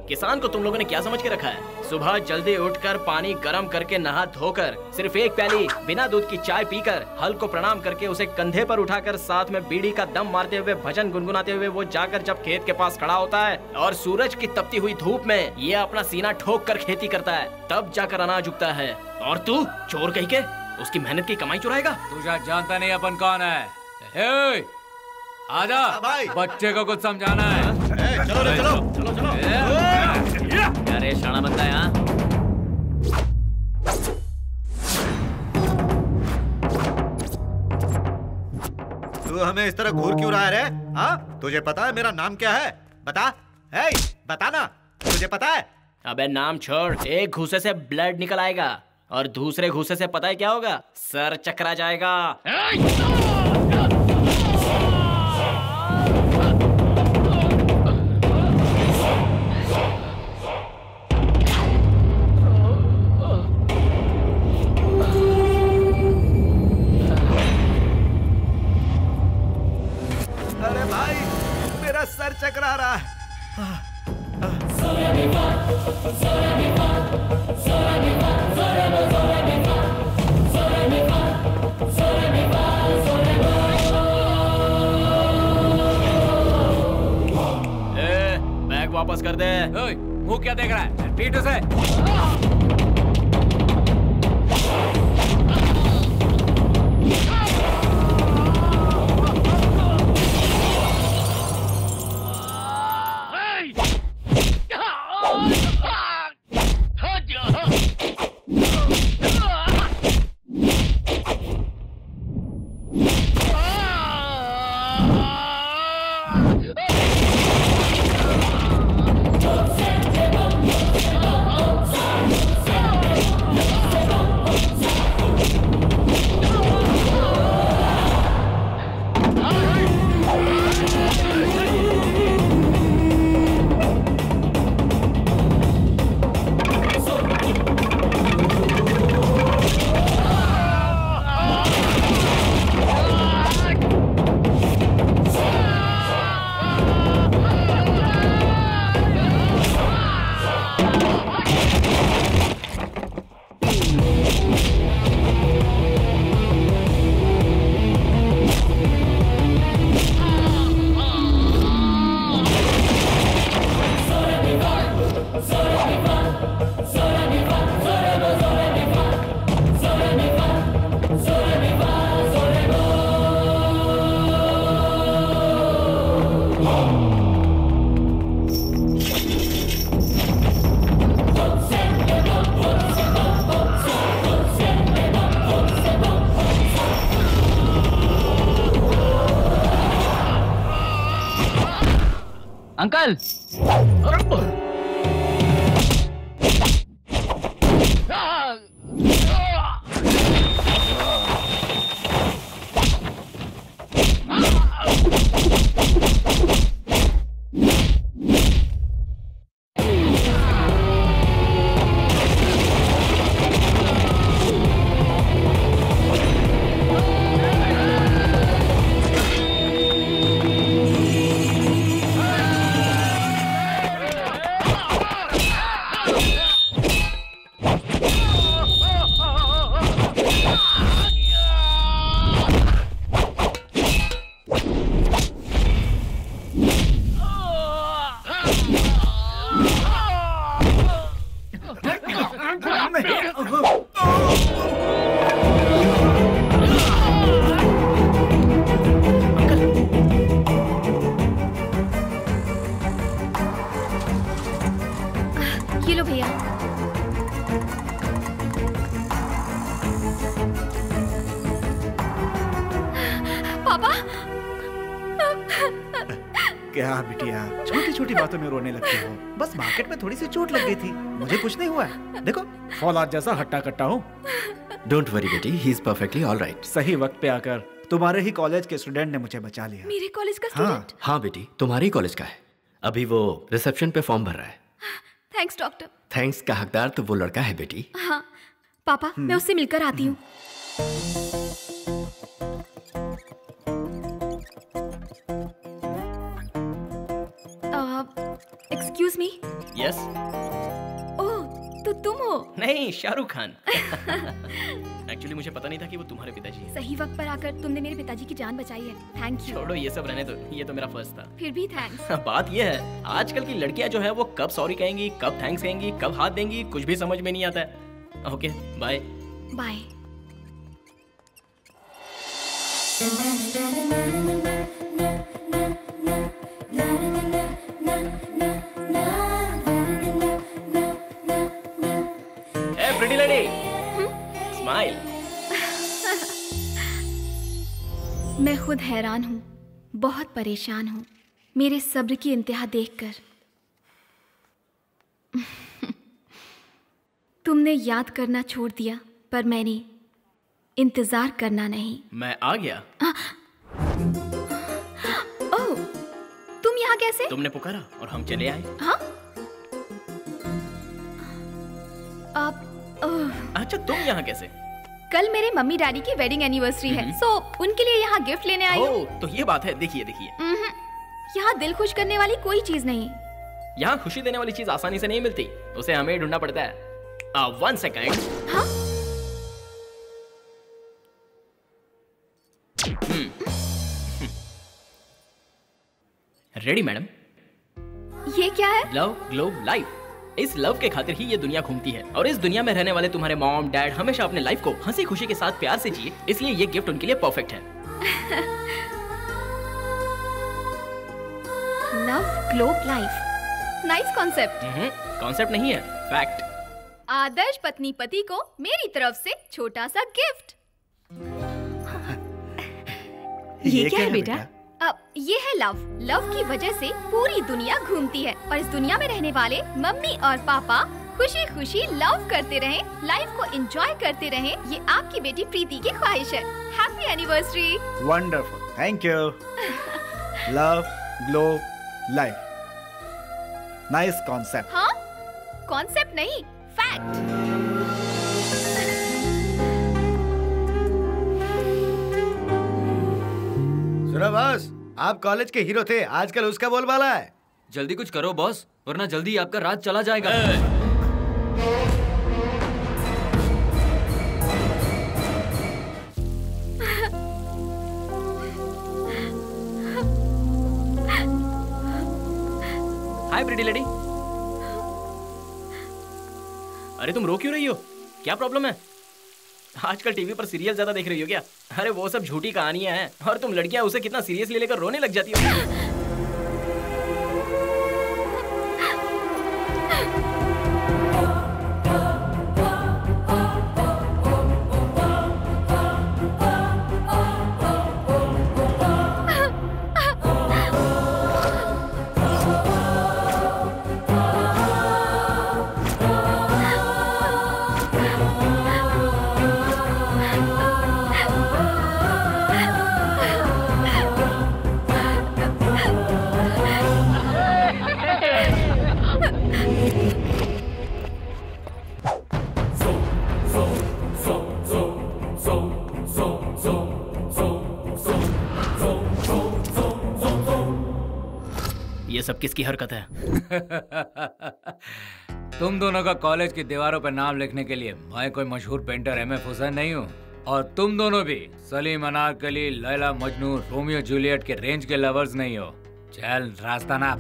किसान को तुम लोगों ने क्या समझ के रखा है? सुबह जल्दी उठकर पानी गर्म करके नहा धोकर सिर्फ एक प्याली बिना दूध की चाय पीकर हल को प्रणाम करके उसे कंधे पर उठाकर साथ में बीड़ी का दम मारते हुए भजन गुनगुनाते हुए वो जाकर जब खेत के पास खड़ा होता है और सूरज की तपती हुई धूप में ये अपना सीना ठोक कर खेती करता है, तब जाकर अनाज उगता है। और तू चोर कहीं के उसकी मेहनत की कमाई चुराएगा? तू जानता नहीं अपन कौन है। आजा भाई, बच्चे को कुछ समझाना है। चलो रे, चलो चलो चलो। अरे शाना बनता है यहाँ। तू हमें इस तरह घूर क्यों रहा है रे? हाँ, तुझे पता है मेरा नाम क्या है? बता, बता ना, तुझे पता है? अबे नाम छोड़, एक घूसे से ब्लड निकल आएगा और दूसरे घूसे से पता है क्या होगा? सर चकरा जाएगा। अरे भाई, मेरा सर चकरा रहा है। बैग वापस कर दे। मुंह क्या देख रहा है? पीठ उसे। अंकल। ये लो भैया। पापा। क्या बिटिया, छोटी छोटी बातों में रोने लगती हो? बस मार्केट में थोड़ी सी चोट लग गई थी, मुझे कुछ नहीं हुआ है। देखो फौलाद जैसा हट्टा कट्टा हूँ। डोंट वरी बेटी, he is perfectly all right. सही वक्त पे आकर तुम्हारे ही कॉलेज के स्टूडेंट ने मुझे बचा लिया। मेरे कॉलेज का स्टूडेंट? हाँ बेटी, तुम्हारे ही कॉलेज का है। अभी वो रिसेप्शन पे फॉर्म भर रहा है। Thanks doctor. थैंक्स का हकदार तो वो लड़का है बेटी। हाँ पापा, मैं उससे मिलकर आती हूँ। Excuse me. यस। ओह, तो तुम हो? नहीं, शाहरुख खान। एक्चुअली मुझे पता नहीं था कि वो तुम्हारे पिताजी हैं। सही वक्त पर आकर तुमने मेरे पिताजी की जान बचाई है। Thank you. छोड़ो ये सब रहने दो, ये तो मेरा फर्स्ट था। फिर भी थैंक्स। बात ये है, आजकल की लड़कियां जो है वो कब सॉरी कहेंगी, कब थैंक्स कहेंगी, कब हाथ देंगी, कुछ भी समझ में नहीं आता है। Okay bye. Bye. Pretty lady, smile. मैं खुद हैरान हूँ, बहुत परेशान हूँ मेरे सब्र की इंतहा देखकर। तुमने याद करना छोड़ दिया, पर मैंने इंतजार करना नहीं। मैं आ गया। ओह, तुम यहाँ कैसे? तुमने पुकारा और हम चले आए। हाँ? अच्छा, तुम यहाँ कैसे? कल मेरे मम्मी डैडी की वेडिंग एनिवर्सरी है, सो उनके लिए यहाँ गिफ्ट लेने आई हूँ। तो ये बात है। देखिए देखिए, यहाँ दिल खुश करने वाली कोई चीज नहीं। यहाँ खुशी देने वाली चीज आसानी से नहीं मिलती, उसे हमें ढूंढना पड़ता है। 1 सेकंड। हाँ? Ready madam? ये क्या है? Love globe life. इस लव के खातिर ही ये दुनिया घूमती है, और इस दुनिया में रहने वाले तुम्हारे मॉम डैड हमेशा अपने लाइफ को हंसी खुशी के साथ प्यार से जिए, इसलिए ये गिफ्ट उनके लिए परफेक्ट है। Love globe life, nice concept. Concept नहीं है, फैक्ट। आदर्श पत्नी पति को मेरी तरफ से छोटा सा गिफ्ट। ये क्या है बेटा? ये है लव। लव की वजह से पूरी दुनिया घूमती है, और इस दुनिया में रहने वाले मम्मी और पापा खुशी खुशी लव करते रहें, लाइफ को एंजॉय करते रहें, ये आपकी बेटी प्रीति की ख्वाहिश है। Happy anniversary. Wonderful, thank you. Love globe life, nice concept. हाँ, कॉन्सेप्ट नहीं, फैक्ट। सुनो बॉस, आप कॉलेज के हीरो थे, आजकल उसका बोलबाला है। जल्दी कुछ करो बॉस, वरना जल्दी आपका राज चला जाएगा। हाय प्रीटी लेडी। अरे तुम रो क्यों रही हो? क्या प्रॉब्लम है? आजकल टीवी पर सीरियल ज्यादा देख रही हो क्या? अरे वो सब झूठी कहानियां हैं, और तुम लड़कियां उसे कितना सीरियसली लेकर रोने लग जाती हो। ये सब किसकी हरकत है? तुम दोनों का कॉलेज की दीवारों पर नाम लिखने के लिए मैं कोई मशहूर पेंटर एमएफ हुसैन नहीं हूँ। और तुम दोनों भी सलीम अनारकली, लैला मजनू, रोमियो जूलियट के रेंज के लवर्स नहीं हो। चल रास्ता नाप।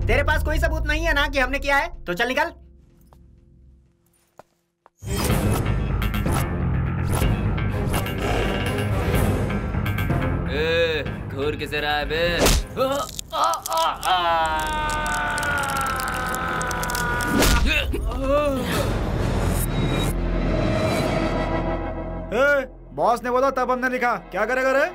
तेरे पास कोई सबूत नहीं है ना कि हमने किया है, तो चल निकल। घूर किसे रहा है बे? बॉस ने बोला तब हमने लिखा, क्या करेगा रे?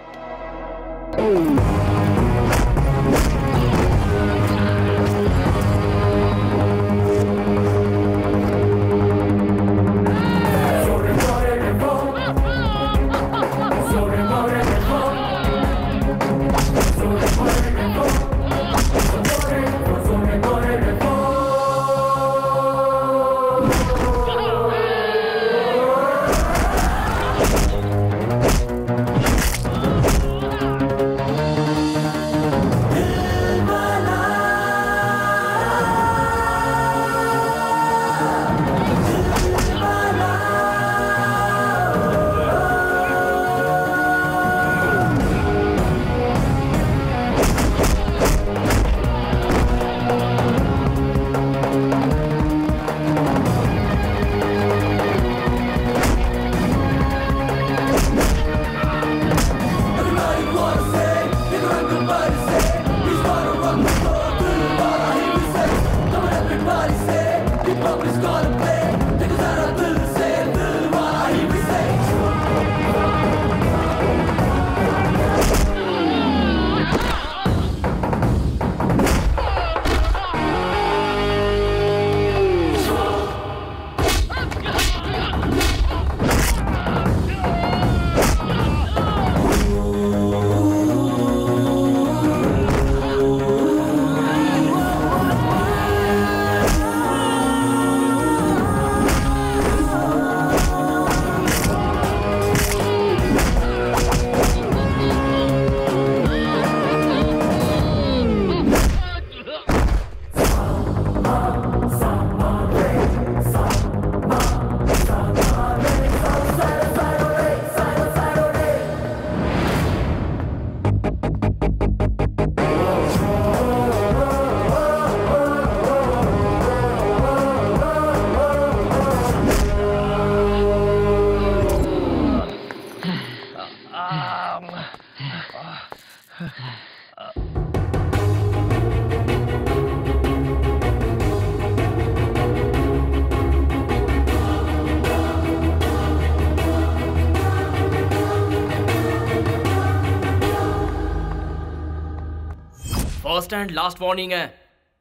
फर्स्ट एंड लास्ट वार्निंग है,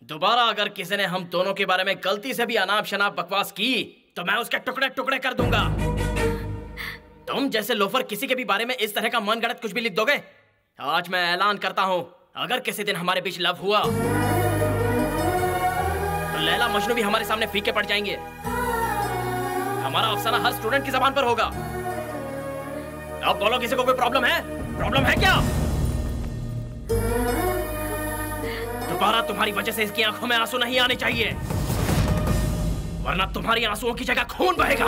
दोबारा अगर किसी ने हम दोनों के बारे में गलती से भी अनाप शनाप बकवास की तो मैं उसके टुकड़े टुकड़े कर दूंगा। तुम जैसे लोफर किसी के भी बारे में इस तरह का मनगढ़ंत कुछ भी लिख दोगे? आज मैं ऐलान करता हूं, अगर किसी दिन हमारे बीच लव हुआ तो लैला मजनू भी हमारे सामने फीके पड़ जाएंगे। हमारा अफसाना हर स्टूडेंट की जबान पर होगा। अब बोलो, किसी को कोई प्रॉब्लम है? प्रॉब्लम है क्या? दोबारा तुम्हारी वजह से इसकी आंखों में आंसू नहीं आने चाहिए, वरना तुम्हारी आंसुओं की जगह खून बहेगा।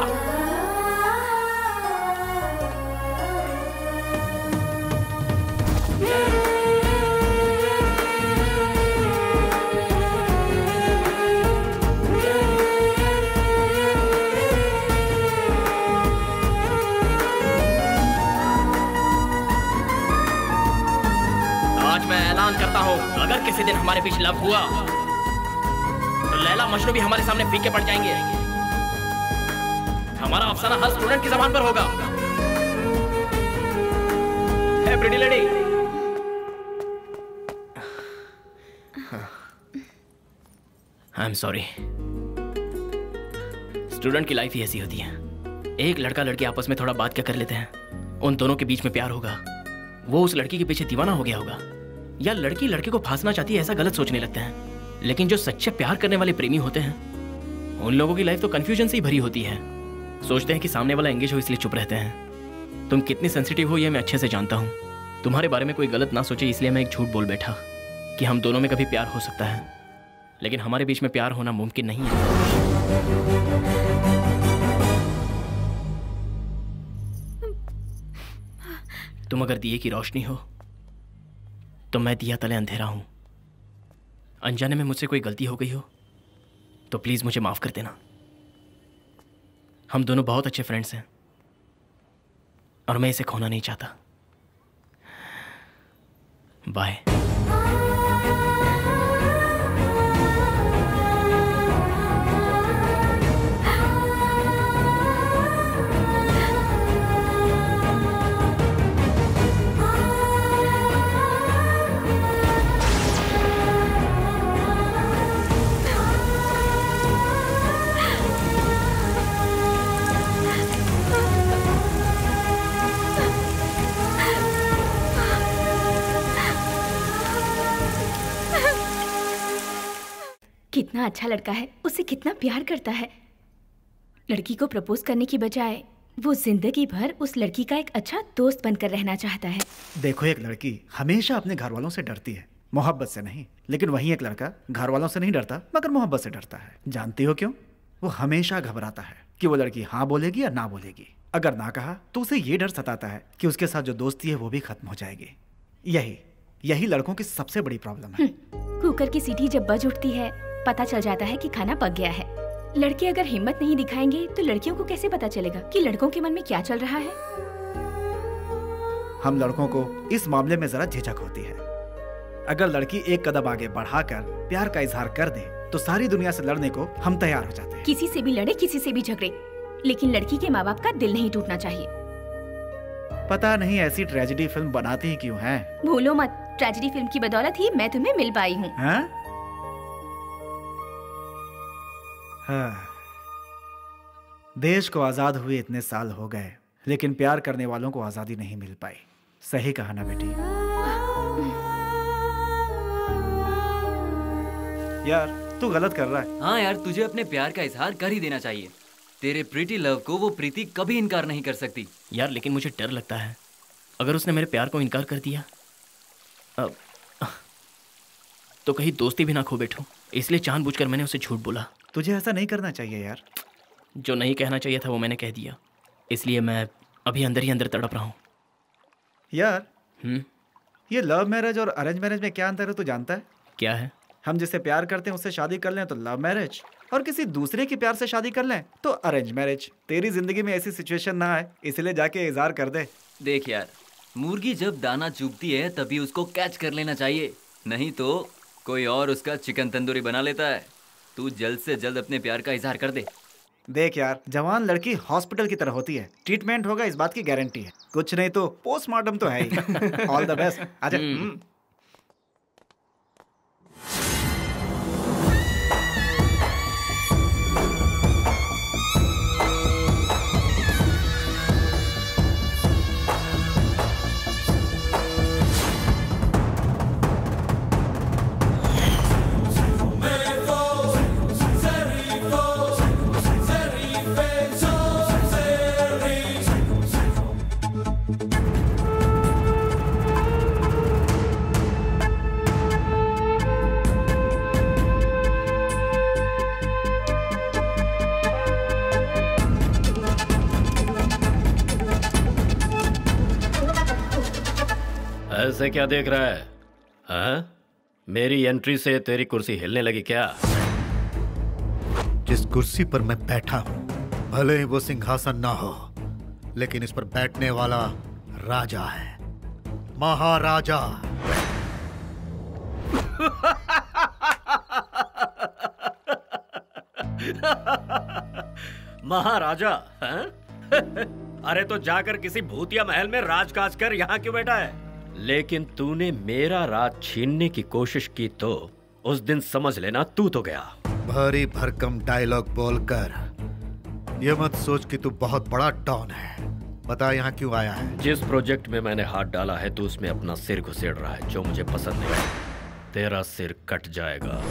मैं ऐलान करता हूं, अगर किसी दिन हमारे बीच लव हुआ तो लैला मजनू भी हमारे सामने फीके पड़ जाएंगे। हमारा अफसाना हर स्टूडेंट की जबान पर होगा। Hey pretty lady, I am sorry. Student की लाइफ ही ऐसी होती है। एक लड़का लड़की आपस में थोड़ा बात क्या कर लेते हैं, उन दोनों के बीच में प्यार होगा, वो उस लड़की के पीछे दीवाना हो गया होगा, या लड़की लड़के को फांसना चाहती है, ऐसा गलत सोचने लगते हैं। लेकिन जो सच्चे प्यार करने वाले प्रेमी होते हैं, उन लोगों की लाइफ तो कंफ्यूजन से ही भरी होती है। सोचते हैं कि सामने वाला एंगेज हो इसलिए चुप रहते हैं। तुम कितनी सेंसिटिव हो ये मैं अच्छे से जानता हूँ। तुम्हारे बारे में कोई गलत ना सोचे इसलिए मैं एक झूठ बोल बैठा। कि हम दोनों में कभी प्यार हो सकता है, लेकिन हमारे बीच में प्यार होना मुमकिन नहीं है। तुम अगर दिए की रोशनी हो तो मैं दिया तले अंधेरा हूं। अनजाने में मुझसे कोई गलती हो गई हो तो प्लीज मुझे माफ कर देना। हम दोनों बहुत अच्छे फ्रेंड्स हैं और मैं इसे खोना नहीं चाहता। बाय। कितना अच्छा लड़का है, उसे कितना प्यार करता है। लड़की को प्रपोज करने की बजाय वो जिंदगी भर उस लड़की का एक अच्छा दोस्त बनकर रहना चाहता है। देखो, एक लड़की हमेशा अपने घर वालों से डरती है, मोहब्बत से नहीं। लेकिन वहीं एक लड़का घर वालों से नहीं डरता मगर मोहब्बत से डरता है। जानती हो क्यों? वो हमेशा घबराता है कि वो लड़की हाँ बोलेगी या ना बोलेगी। अगर ना कहा तो उसे ये डर सताता है कि उसके साथ जो दोस्ती है वो भी खत्म हो जाएगी। यही लड़कों की सबसे बड़ी प्रॉब्लम है। कुकर की सीटी जब बज उठती है पता चल जाता है कि खाना पक गया है। लड़के अगर हिम्मत नहीं दिखाएंगे तो लड़कियों को कैसे पता चलेगा कि लड़कों के मन में क्या चल रहा है? हम लड़कों को इस मामले में जरा झिझक होती है। अगर लड़की एक कदम आगे बढ़ाकर प्यार का इजहार कर दे तो सारी दुनिया से लड़ने को हम तैयार हो जाते हैं। किसी से भी लड़े, किसी से भी झगड़े, लेकिन लड़की के माँ बाप का दिल नहीं टूटना चाहिए। पता नहीं ऐसी ट्रेजेडी फिल्म बनाती ही क्यों हैं? भूलो मत, ट्रेजेडी फिल्म की बदौलत ही मैं तुम्हें मिल पाई हूँ। हाँ। देश को आजाद हुए इतने साल हो गए लेकिन प्यार करने वालों को आजादी नहीं मिल पाई। सही कहा ना बेटी? यार तू गलत कर रहा है। हाँ यार, तुझे अपने प्यार का इजहार कर ही देना चाहिए। तेरे प्रीति लव को वो प्रीति कभी इनकार नहीं कर सकती। यार लेकिन मुझे डर लगता है अगर उसने मेरे प्यार को इनकार कर दिया तो कहीं दोस्ती भी ना खो बैठूं। इसलिए जानबूझकर मैंने उसे झूठ बोला। तुझे ऐसा नहीं करना चाहिए यार। जो नहीं कहना चाहिए था वो मैंने कह दिया, इसलिए मैं अभी अंदर ही अंदर तड़प रहा हूँ। यार ये लव मैरिज और अरेंज मैरिज में क्या अंतर है तू जानता है? क्या है? हम जिससे प्यार करते हैं उससे शादी कर लें तो लव मैरिज, और किसी दूसरे के प्यार से शादी कर लें तो अरेंज मैरिज। तेरी जिंदगी में ऐसी सिचुएशन ना आए इसलिए जाके इजहार कर दे। देख यार, मुर्गी जब दाना चुगती है तभी उसको कैच कर लेना चाहिए, नहीं तो कोई और उसका चिकन तंदूरी बना लेता है। तू जल्द से जल्द अपने प्यार का इजहार कर दे। देख यार, जवान लड़की हॉस्पिटल की तरह होती है, ट्रीटमेंट होगा इस बात की गारंटी है। कुछ नहीं तो पोस्टमार्टम तो है ही। All the best. आजा। ऐसे क्या देख रहा है? हाँ? मेरी एंट्री से तेरी कुर्सी हिलने लगी क्या? जिस कुर्सी पर मैं बैठा हूं भले ही वो सिंहासन ना हो, लेकिन इस पर बैठने वाला राजा है, महाराजा। महाराजा? अरे तो जाकर किसी भूतिया महल में राजकाज कर, यहाँ क्यों बैठा है? लेकिन तूने मेरा राज छीनने की कोशिश की तो उस दिन समझ लेना तू तो गया। भारी भरकम डायलॉग बोलकर ये मत सोच कि तू बहुत बड़ा डॉन है। बता यहाँ क्यों आया है? जिस प्रोजेक्ट में मैंने हाथ डाला है तू उसमें अपना सिर घुसेड़ रहा है, जो मुझे पसंद नहीं। तेरा सिर कट जाएगा।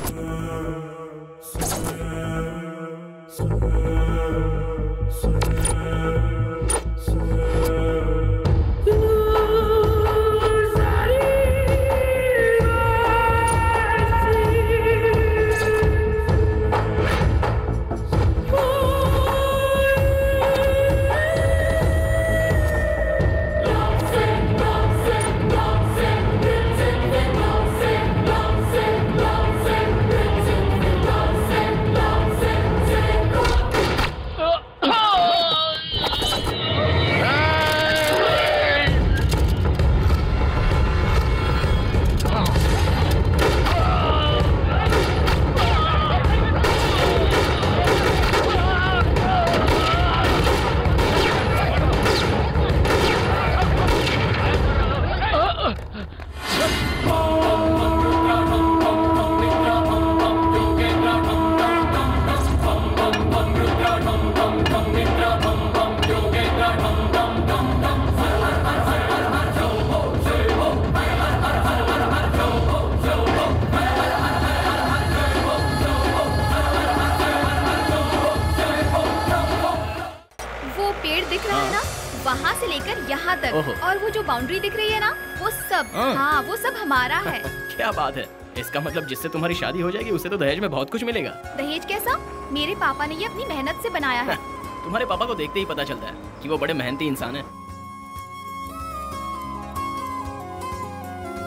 ओहो। और वो जो बाउंड्री दिख रही है ना, वो सब, हाँ वो सब हमारा है। क्या बात है, इसका मतलब जिससे तुम्हारी शादी हो जाएगी उसे तो दहेज में बहुत कुछ मिलेगा। दहेज कैसा? मेरे पापा ने ये अपनी मेहनत से बनाया है। तुम्हारे पापा को देखते ही पता चलता है कि वो बड़े मेहनती इंसान है।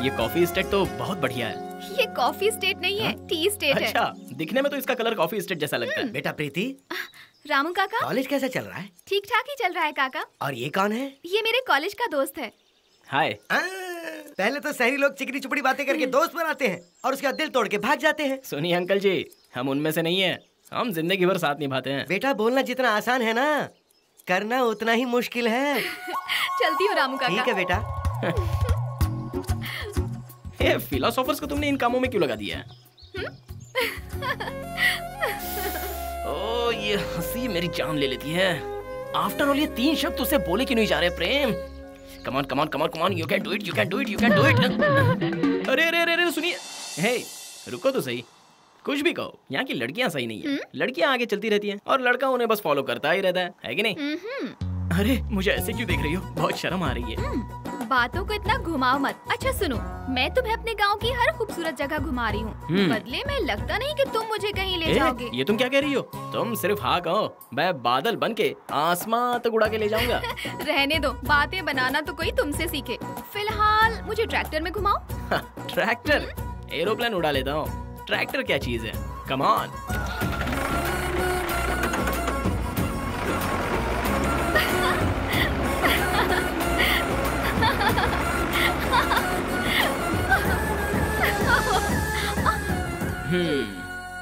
ये कॉफी स्टेट तो बहुत बढ़िया है। ये कॉफी स्टेट नहीं है, टी स्टेट है। अच्छा, दिखने में तो इसका कलर कॉफी स्टेट जैसा लगता है। बेटा प्रीति, रामू काका, कॉलेज कैसा चल रहा है? ठीक ठाक ही चल रहा है काका। और ये कौन है? ये मेरे कॉलेज का दोस्त है। हाय। पहले तो शहरी लोग चिकनी चुपड़ी बातें करके दोस्त बनाते हैं और उसका दिल तोड़ के भाग जाते हैं। सुनिए अंकल जी, हम उनमें से नहीं है, हम जिंदगी भर साथ निभाते हैं। बेटा बोलना जितना आसान है ना, करना उतना ही मुश्किल है। चलती हूँ रामू काका। ठीक है बेटा। ये फिलोसोफर्स को तुमने इन कामों में क्यों लगा दिया है? ओ ये हंसी मेरी जान ले लेती है। आफ्टर ऑल ये 3 शब्द उसे बोले क्यों नहीं जा रहे Prem? Come on come on come on come on, you can do it, you can do it, you can do it. अरे अरे अरे सुनिए, हे रुको तो सही, कुछ भी कहो, यहाँ की लड़कियाँ सही नहीं है। लड़कियाँ आगे चलती रहती हैं और लड़का उन्हें बस फॉलो करता ही रहता है कि नहीं? अरे मुझे ऐसे क्यों देख रही हो? बहुत शर्म आ रही है। बातों को इतना घुमाओ मत। अच्छा सुनो, मैं तुम्हें अपने गांव की हर खूबसूरत जगह घुमा रही हूँ। बदले में लगता नहीं कि तुम मुझे कहीं ले जाओगे। ये तुम क्या कह रही हो? तुम सिर्फ हाँ कहो, मैं बादल बन के आसमां तक उड़ा के ले जाऊंगा। रहने दो, बातें बनाना तो कोई तुमसे सीखे। फिलहाल मुझे ट्रैक्टर में घुमाओ। ट्रैक्टर? एरोप्लेन उड़ा लेता हूँ, ट्रैक्टर क्या चीज है? Come on.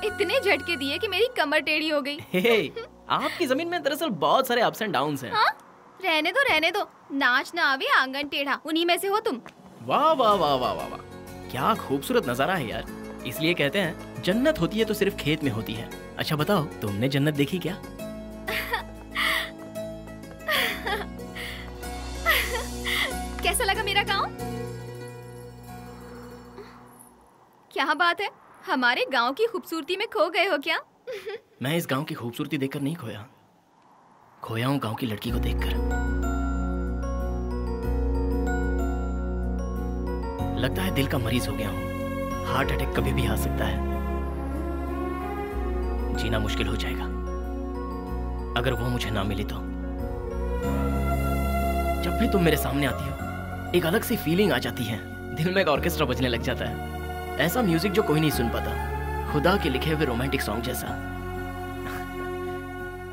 इतने झटके दिए कि मेरी कमर टेढ़ी हो गई। आपकी जमीन में दरअसल बहुत सारे अप्स एंड डाउन्स हैं। हाँ? रहने दो, नाच ना आवे आंगन टेढ़ा, उन्हीं में से हो तुम। वाह वाह वाह वाह वाह वाह, क्या खूबसूरत नजारा है यार। इसलिए कहते हैं जन्नत होती है तो सिर्फ खेत में होती है। अच्छा बताओ, तुमने जन्नत देखी क्या? कैसा लगा मेरा गांव? क्या बात है, हमारे गांव की खूबसूरती में खो गए हो क्या? मैं इस गांव की खूबसूरती देखकर नहीं खोया, खोया हूँ गांव की लड़की को देखकर। लगता है दिल का मरीज हो गया हूँ, हार्ट अटैक कभी भी आ सकता है। जीना मुश्किल हो जाएगा अगर वो मुझे ना मिली तो। जब भी तुम मेरे सामने आती हो एक अलग सी फीलिंग आ जाती है, दिल में एक ऑर्केस्ट्रा बजने लग जाता है। ऐसा म्यूजिक जो कोई नहीं सुन पाता, खुदा के लिखे हुए रोमांटिक सॉन्ग जैसा।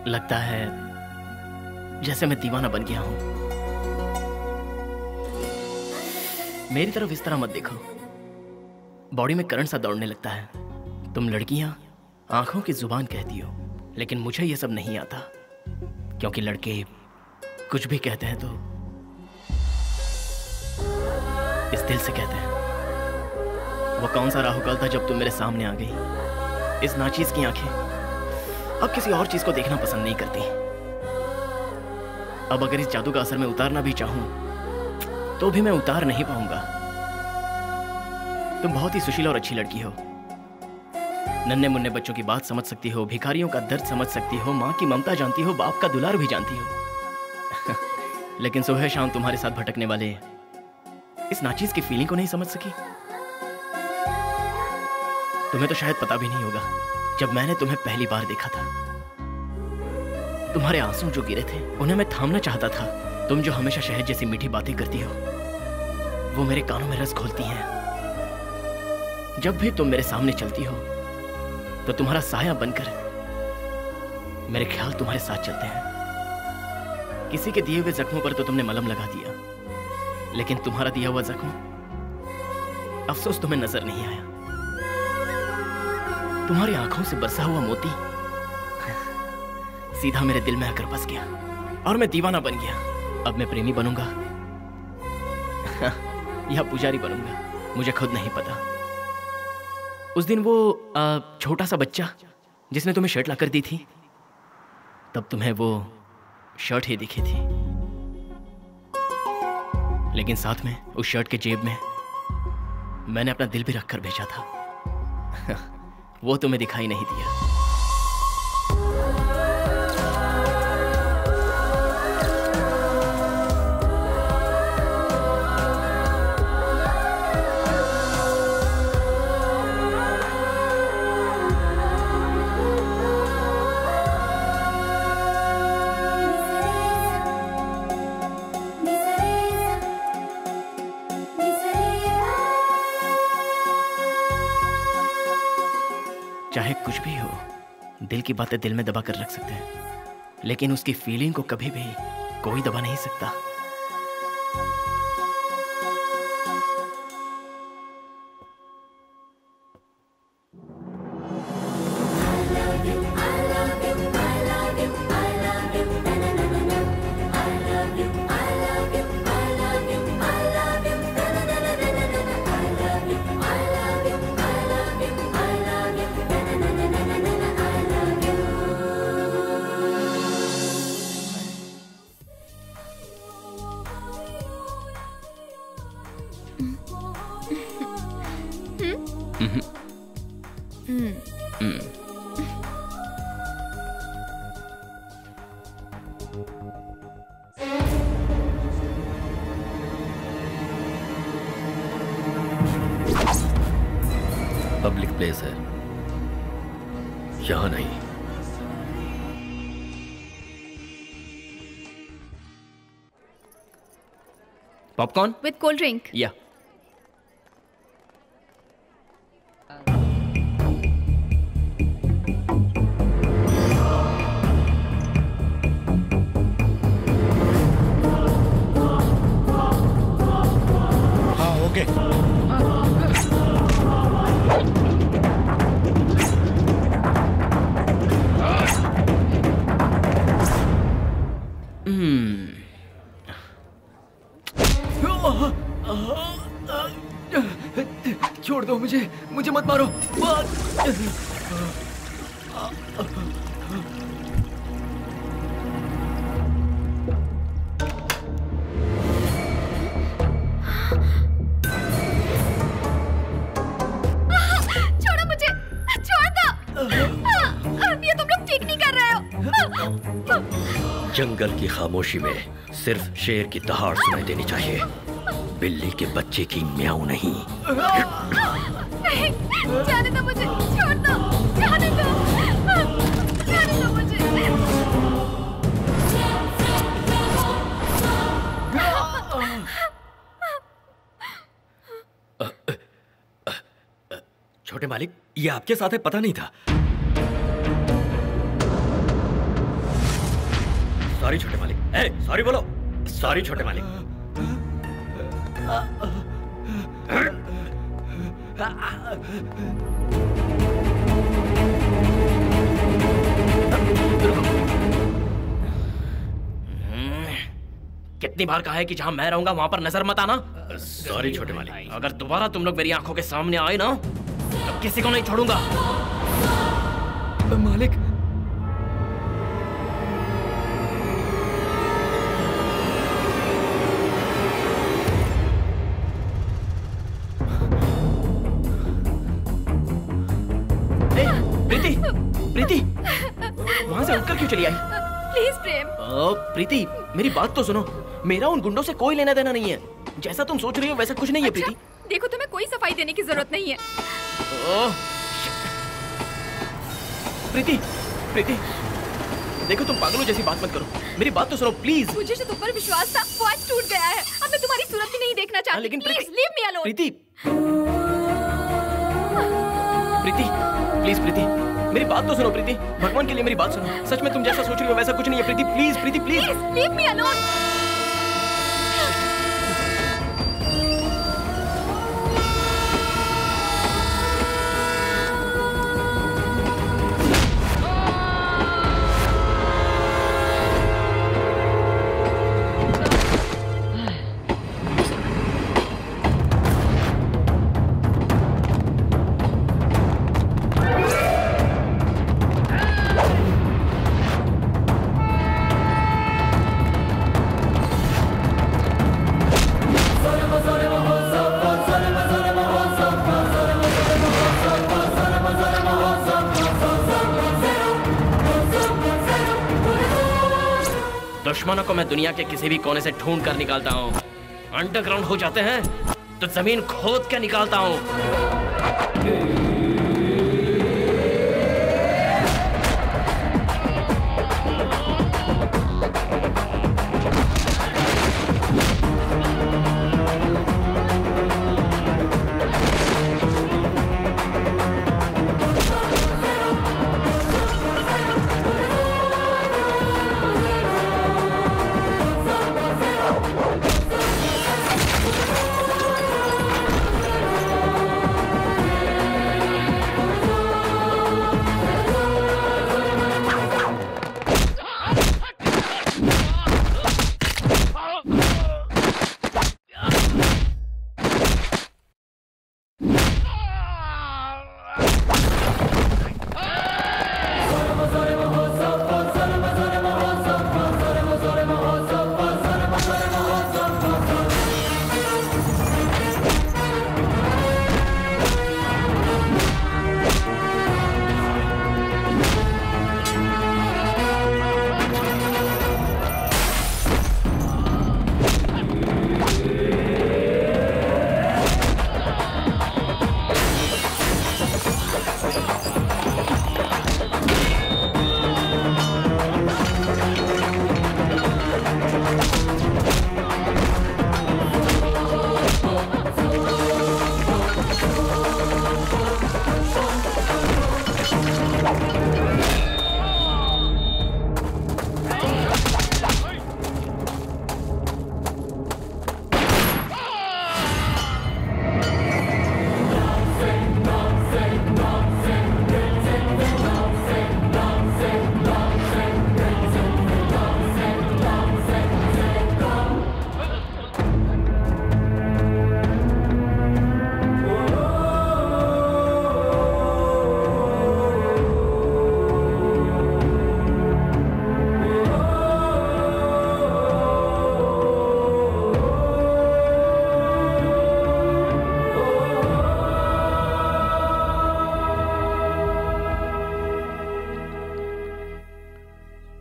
लगता है जैसे मैं दीवाना बन गया हूं। मेरी तरफ इस तरह मत देखो, बॉडी में करंट सा दौड़ने लगता है। तुम लड़कियां आंखों की जुबान कहती हो, लेकिन मुझे ये सब नहीं आता, क्योंकि लड़के कुछ भी कहते हैं तो इस दिल से कहते हैं। वो कौन सा राहु काल था जब तुम मेरे सामने आ गई। इस नाचीज की आंखें अब किसी और चीज को देखना पसंद नहीं करती। अब अगर इस जादू का असर मैं उतारना भी चाहूं तो भी मैं उतार नहीं पाऊंगा। तुम बहुत ही सुशील और अच्छी लड़की हो, नन्हे मुन्ने बच्चों की बात समझ सकती हो, भिखारियों का दर्द समझ सकती हो, माँ की ममता जानती हो, बाप का दुलार भी जानती हो। लेकिन सुबह शाम तुम्हारे साथ भटकने वाले इस नाचीज की फीलिंग को नहीं समझ सकी। तुम्हें तो शायद पता भी नहीं होगा, जब मैंने तुम्हें पहली बार देखा था, तुम्हारे आंसू जो गिरे थे उन्हें मैं थामना चाहता था। तुम जो हमेशा शहद जैसी मीठी बातें करती हो, वो मेरे कानों में रस घोलती हैं। जब भी तुम मेरे सामने चलती हो तो तुम्हारा साया बनकर मेरे ख्याल तुम्हारे साथ चलते हैं। किसी के दिए हुए जख्मों पर तो तुमने मलहम लगा दिया, लेकिन तुम्हारा दिया हुआ जख्म अफसोस तुम्हें नजर नहीं आया। तुम्हारी आंखों से बरसा हुआ मोती सीधा मेरे दिल में आकर बस गया और मैं दीवाना बन गया। अब मैं प्रेमी बनूंगा या पुजारी बनूंगा, मुझे खुद नहीं पता। उस दिन वो छोटा सा बच्चा जिसने तुम्हें शर्ट लाकर दी थी, तब तुम्हें वो शर्ट ही दिखी थी, लेकिन साथ में उस शर्ट के जेब में मैंने अपना दिल भी रखकर भेजा था। वो तुम्हें दिखाई नहीं दिया। चाहे कुछ भी हो, दिल की बातें दिल में दबा कर रख सकते हैं, लेकिन उसकी फीलिंग को कभी भी कोई दबा नहीं सकता। पब्लिक प्लेस है, यहां नहीं। Popcorn with cold drink. या हाँ ओके। छोड़ दो मुझे, मुझे मत मारो। छोड़ो मुझे, छोड़ दो। ये तुम लोग ठीक नहीं कर रहे हो। जंगल की खामोशी में सिर्फ शेर की दहाड़ सुनाई देनी चाहिए, बिल्ली के बच्चे की म्याऊं नहीं। जाने दो मुझे, छोड़ दो, जाने दो, जाने दो मुझे। छोटे मालिक, ये आपके साथ है, पता नहीं था। सॉरी छोटे मालिक। ए, सॉरी बोलो। सॉरी छोटे मालिक। कितनी बार कहा है कि जहां मैं रहूंगा वहां पर नजर मत आना। सॉरी छोटे मालिक। अगर दोबारा तुम लोग मेरी आंखों के सामने आए ना तो किसी को नहीं छोड़ूंगा। मालिक प्रीति, प्रीति वहां से उठकर क्यों चली आई? प्लीज प्रेम। प्रीति मेरी बात तो सुनो, मेरा उन गुंडों से कोई लेना देना नहीं है। जैसा तुम सोच रही हो वैसा कुछ नहीं है। अच्छा, प्रीति देखो तुम्हें कोई सफाई देने की जरूरत नहीं है। प्रीति, प्रीति देखो तुम पागलों जैसी बात मत करो, मेरी बात तो सुनो प्लीज। मुझे जो तुम पर विश्वास था वो आज टूट गया है। अब मैं तुम्हारी सूरत भी नहीं देखना चाहती। लेकिन please leave me alone. Preeti, Preeti please Preeti मेरी बात तो सुनो। प्रीति भगवान के लिए मेरी बात सुनो, सच में तुम जैसा सोच रही हो वैसा कुछ नहीं है। Preeti please, Preeti please leave me alone. दुश्मनों को मैं दुनिया के किसी भी कोने से ढूंढ कर निकालता हूँ। अंडरग्राउंड हो जाते हैं तो जमीन खोद के निकालता हूँ।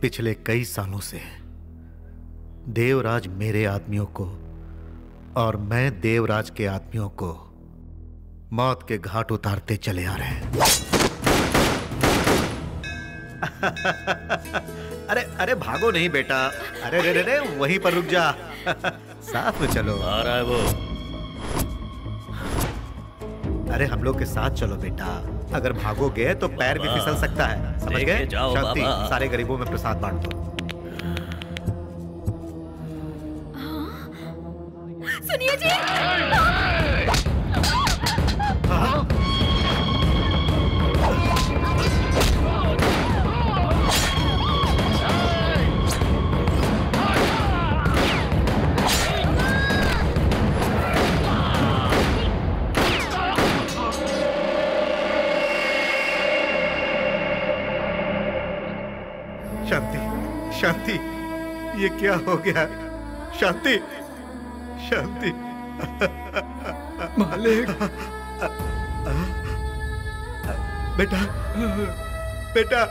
पिछले कई सालों से देवराज मेरे आदमियों को और मैं देवराज के आदमियों को मौत के घाट उतारते चले आ रहे हैं। अरे अरे भागो नहीं बेटा, अरे रे रे रे वहीं पर रुक जा। साथ में चलो। आ रहा है वो। अरे हम लोग के साथ चलो बेटा, अगर भागोगे तो पैर भी फिसल सकता है, समझ गए? शांति, सारे गरीबों में प्रसाद बांट दो। सुनिए जी। शांति, शांति, ये क्या हो गया? शांति, शांति। मालिक। बेटा, बेटा,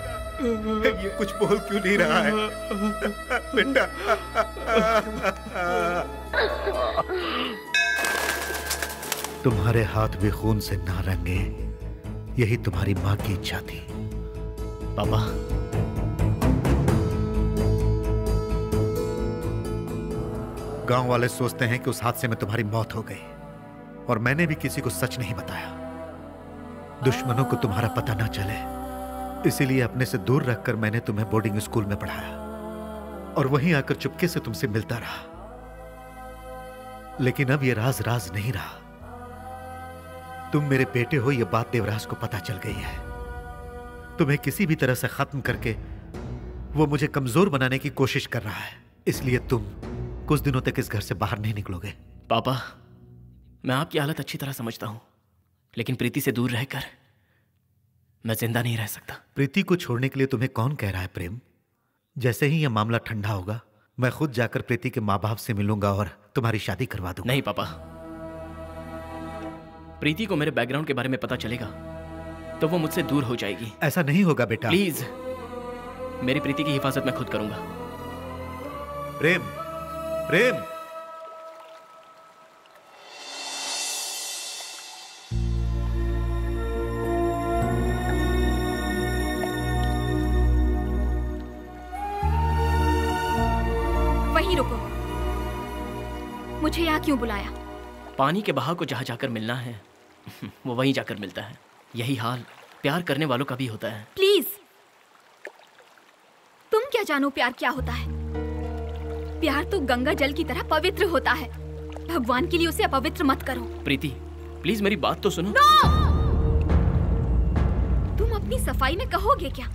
ये कुछ बोल क्यों नहीं रहा है? बेटा। तुम्हारे हाथ भी खून से ना रंगे, यही तुम्हारी माँ की इच्छा थी। पापा, गांव वाले सोचते हैं कि उस हादसे में तुम्हारी मौत हो गई और मैंने भी किसी को सच नहीं बताया। दुश्मनों को तुम्हारा पता ना चले, इसीलिए अपने से दूर रखकर मैंने तुम्हें बोर्डिंग स्कूल में पढ़ाया और वहीं आकर चुपके से तुमसे मिलता रहा। लेकिन अब यह राज राज नहीं रहा। तुम मेरे बेटे हो, यह बात देवराज को पता चल गई है। तुम्हें किसी भी तरह से खत्म करके वो मुझे कमजोर बनाने की कोशिश कर रहा है, इसलिए तुम कुछ दिनों तक इस घर से बाहर नहीं निकलोगे। पापा, मैं आपकी हालत अच्छी तरह समझता हूं, लेकिन प्रीति से दूर रहकर मैं जिंदा नहीं रह सकता। प्रीति को छोड़ने के लिए तुम्हें कौन कह रहा है प्रेम? जैसे ही यह मामला ठंडा होगा, मैं खुद जाकर प्रीति के माँ बाप से मिलूंगा और तुम्हारी शादी करवा दूंगा। नहीं पापा, प्रीति को मेरे बैकग्राउंड के बारे में पता चलेगा तो वो मुझसे दूर हो जाएगी। ऐसा नहीं होगा बेटा। प्लीज, मेरी प्रीति की हिफाजत मैं खुद करूंगा। प्रेम, प्रेम। वहीं रुको। मुझे यहाँ क्यों बुलाया? पानी के बहाव को जहां जाकर मिलना है वो वहीं जाकर मिलता है। यही हाल प्यार करने वालों का भी होता है। प्लीज, तुम क्या जानो प्यार क्या होता है? प्यार तो गंगा जल की तरह पवित्र होता है। भगवान के लिए उसे अपवित्र मत करो। प्रीति, प्लीज मेरी बात तो सुनो। तुम अपनी सफाई में कहोगे क्या?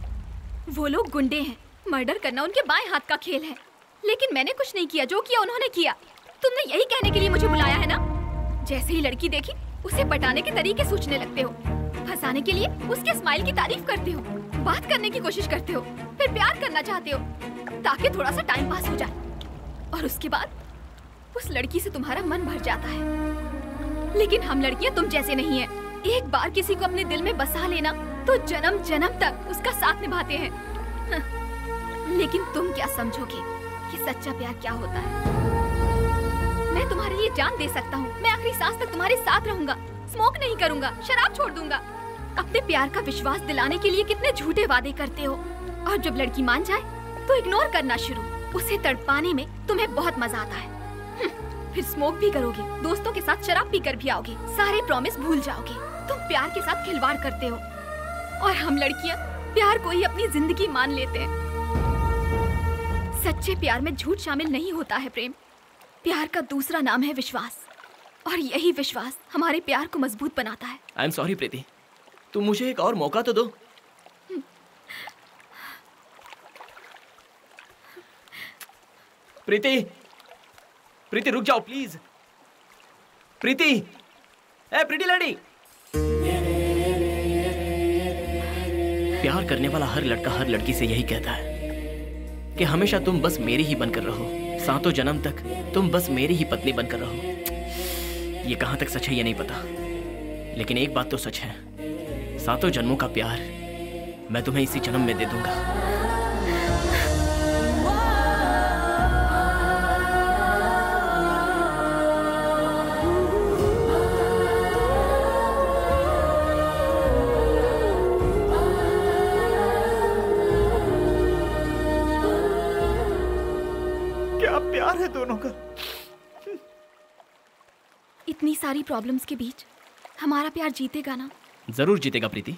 वो लोग गुंडे हैं, मर्डर करना उनके बाएं हाथ का खेल है। लेकिन मैंने कुछ नहीं किया, जो किया उन्होंने किया। तुमने यही कहने के लिए मुझे बुलाया है ना? जैसे ही लड़की देखी उसे पटाने के तरीके सोचने लगते हो, फंसाने के लिए उसके स्माइल की तारीफ करते हो, बात करने की कोशिश करते हो, फिर प्यार करना चाहते हो ताकि थोड़ा सा टाइम पास हो जाए, और उसके बाद उस लड़की से तुम्हारा मन भर जाता है। लेकिन हम लड़कियां तुम जैसे नहीं है। एक बार किसी को अपने दिल में बसा लेना तो जन्म जन्म तक उसका साथ निभाते हैं। लेकिन तुम क्या समझोगे कि सच्चा प्यार क्या होता है? मैं तुम्हारे लिए जान दे सकता हूँ। मैं आखिरी सांस तक तुम्हारे साथ रहूंगा, स्मोक नहीं करूंगा, शराब छोड़ दूंगा। अपने प्यार का विश्वास दिलाने के लिए कितने झूठे वादे करते हो, और जब लड़की मान जाए तो इग्नोर करना शुरू। उसे तड़पाने में तुम्हें बहुत मजा आता है। फिर स्मोक भी करोगे, दोस्तों के साथ शराब पीकर भी आओगे, सारे प्रॉमिस भूल जाओगे। तुम प्यार के साथ खिलवाड़ करते हो, और हम लड़कियां प्यार को ही अपनी जिंदगी मान लेते हैं। सच्चे प्यार में झूठ शामिल नहीं होता है प्रेम। प्यार का दूसरा नाम है विश्वास, और यही विश्वास हमारे प्यार को मजबूत बनाता है। आई एम सॉरी प्रीति, तुम मुझे एक और मौका तो दो। प्रीति, प्रीति रुक जाओ please. Preeti, A Preeti lady. प्यार करने वाला हर लड़का हर लड़की से यही कहता है कि हमेशा तुम बस मेरी ही बनकर रहो, सातों जन्म तक तुम बस मेरी ही पत्नी बनकर रहो। ये कहां तक सच है ये नहीं पता, लेकिन एक बात तो सच है, सातों जन्मों का प्यार मैं तुम्हें इसी जन्म में दे दूंगा। दोनों का। इतनी सारी प्रॉब्लम्स के बीच हमारा प्यार जीतेगा ना? जरूर जीतेगा प्रीति।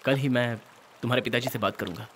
कल ही मैं तुम्हारे पिताजी से बात करूंगा।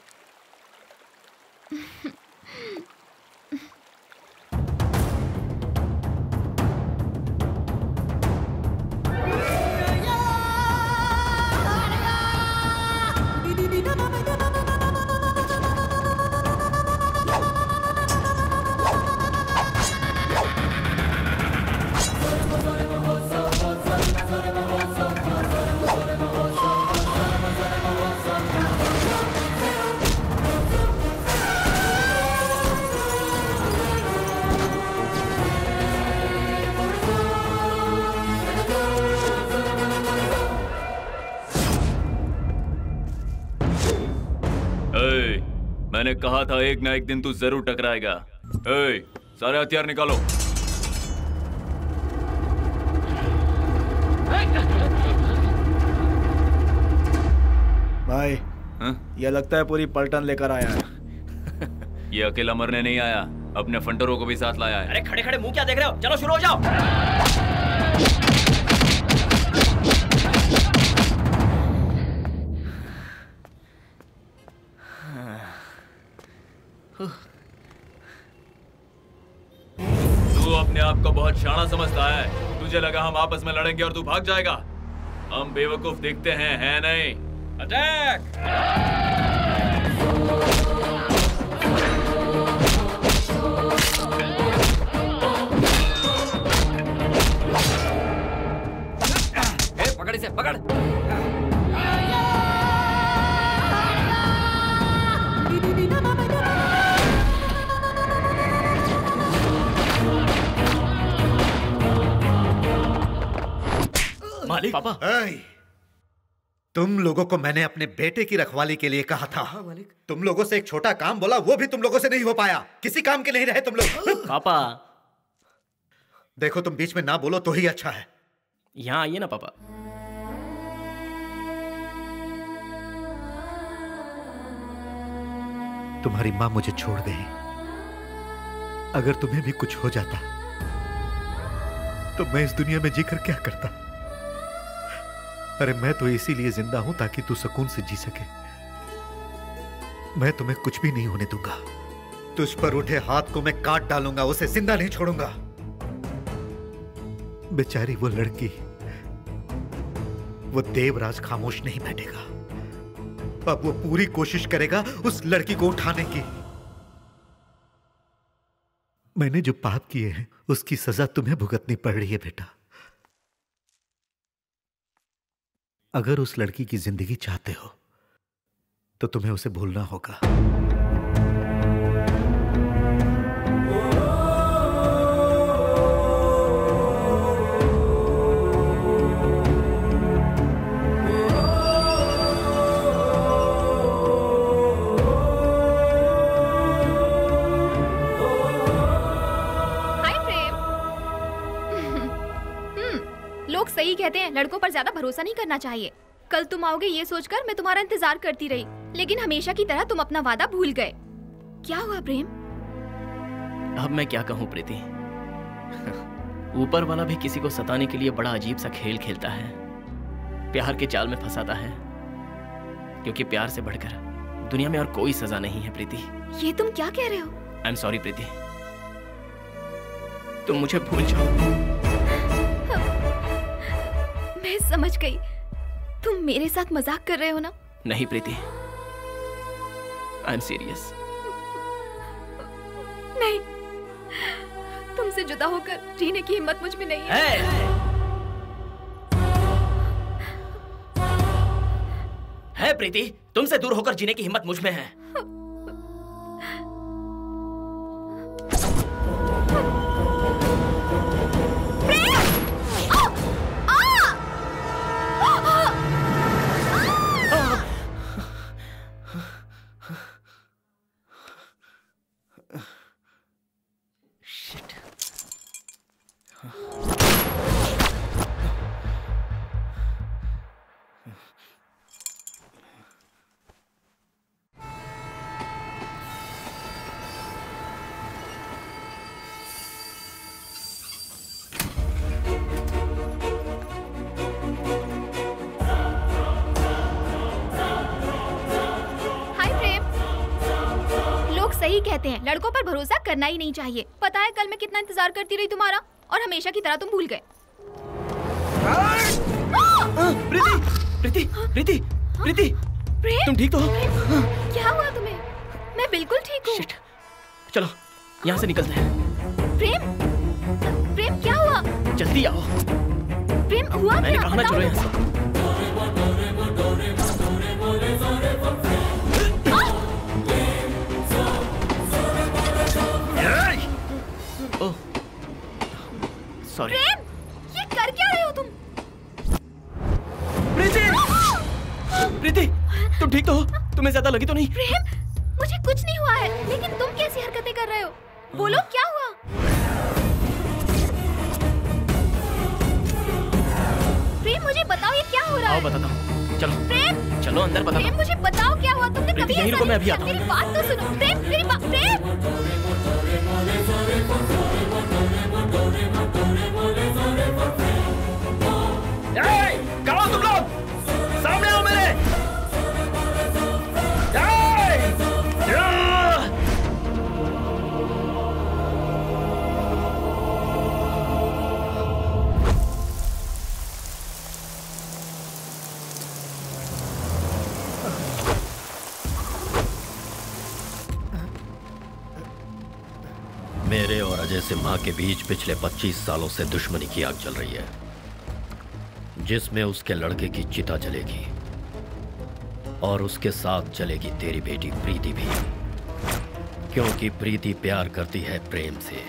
मैंने कहा था एक ना एक दिन तू जरूर टकराएगा। सारे हथियार निकालो। भाई ये लगता है पूरी पलटन लेकर आया है। ये अकेला मरने नहीं आया, अपने फंटरों को भी साथ लाया है। अरे खड़े खड़े मुंह क्या देख रहे हो? चलो शुरू हो जाओ। तू अपने आप को बहुत शाना समझता है। तुझे लगा हम आपस में लड़ेंगे और तू भाग जाएगा। हम बेवकूफ दिखते हैं, है नहीं? अटैक! पकड़ इसे, पकड़। मालिक। पापा। तुम लोगों को मैंने अपने बेटे की रखवाली के लिए कहा था। मालिक। तुम लोगों से एक छोटा काम बोला, वो भी तुम लोगों से नहीं हो पाया। किसी काम के नहीं रहे तुम लोग। पापा देखो, तुम बीच में ना बोलो तो ही अच्छा है। यहाँ आइए ना पापा। तुम्हारी माँ मुझे छोड़ गई। अगर तुम्हें भी कुछ हो जाता तो मैं इस दुनिया में जीकर क्या करता? अरे मैं तो इसीलिए जिंदा हूं ताकि तू सुकून से जी सके। मैं तुम्हें कुछ भी नहीं होने दूंगा। तुझ पर उठे हाथ को मैं काट डालूंगा, उसे जिंदा नहीं छोड़ूंगा। बेचारी वो लड़की, वो देवराज खामोश नहीं बैठेगा। अब वो पूरी कोशिश करेगा उस लड़की को उठाने की। मैंने जो पाप किए हैं उसकी सजा तुम्हें भुगतनी पड़ रही है बेटा। अगर उस लड़की की जिंदगी चाहते हो तो तुम्हें उसे भूलना होगा। लोग सही कहते हैं, लड़कों पर ज्यादा भरोसा नहीं करना चाहिए। कल तुम आओगे ये सोचकर मैं तुम्हारा इंतजार करती रही, लेकिन हमेशा की तरह तुम अपना वादा भूल गए। क्या हुआ प्रेम? अब मैं क्या कहूँ प्रीति। ऊपर वाला भी किसी को सताने के लिए बड़ा अजीब सा खेल खेलता है, प्यार के जाल में फंसाता है, क्योंकि प्यार से बढ़कर दुनिया में और कोई सजा नहीं है प्रीति। ये तुम क्या कह रहे हो? आई एम सॉरी प्रीति, तुम मुझे भूल जाओ। मैं समझ गई, तुम मेरे साथ मजाक कर रहे हो ना? नहीं प्रीति, आई एम सीरियस। नहीं, तुमसे जुदा होकर जीने की हिम्मत मुझ में नहीं है। है प्रीति, तुमसे दूर होकर जीने की हिम्मत मुझ में है। सही कहते हैं, लड़कों पर भरोसा करना ही नहीं चाहिए। पता है कल मैं कितना इंतजार करती रही तुम्हारा, और हमेशा की तरह तुम भूल गए। प्रीति, प्रीति, प्रीति, प्रीति, तुम ठीक तो हो? क्या हुआ तुम्हें? मैं बिल्कुल ठीक हूँ। चलो यहाँ से निकलते हैं। प्रेम, प्रेम क्या हुआ? जल्दी आओ। प्रेम हुआ क्या? मैंने कहा ना चलो यहाँ से। ओह, सॉरी। प्रेम, ये कर क्या रहे हो तुम? प्रीति, प्रीति, तुम ठीक तो हो? तुम्हें ज्यादा लगी तो नहीं? प्रेम, मुझे कुछ नहीं हुआ है, लेकिन तुम कैसी हरकतें कर रहे हो? बोलो क्या हुआ? प्रेम, मुझे बताओ ये क्या हो रहा है? आओ बताता हूँ, चलो। प्रेम, चलो अंदर बताता प्रेम, मुझे बताओ क्या हुआ? तुमने कभी यहीं रुको, मैं अभी आता हूँ। मेरी बात तो सुनो। प्रेम, मेरी बात। प्रेम, कहाँ तुम लोग? सामने आओ मेरे। मेरे और अजय सिम्हा के बीच पिछले 25 सालों से दुश्मनी की आग जल रही है, जिसमें उसके लड़के की चिता जलेगी और उसके साथ जलेगी तेरी बेटी प्रीति भी, क्योंकि प्रीति प्यार करती है प्रेम से।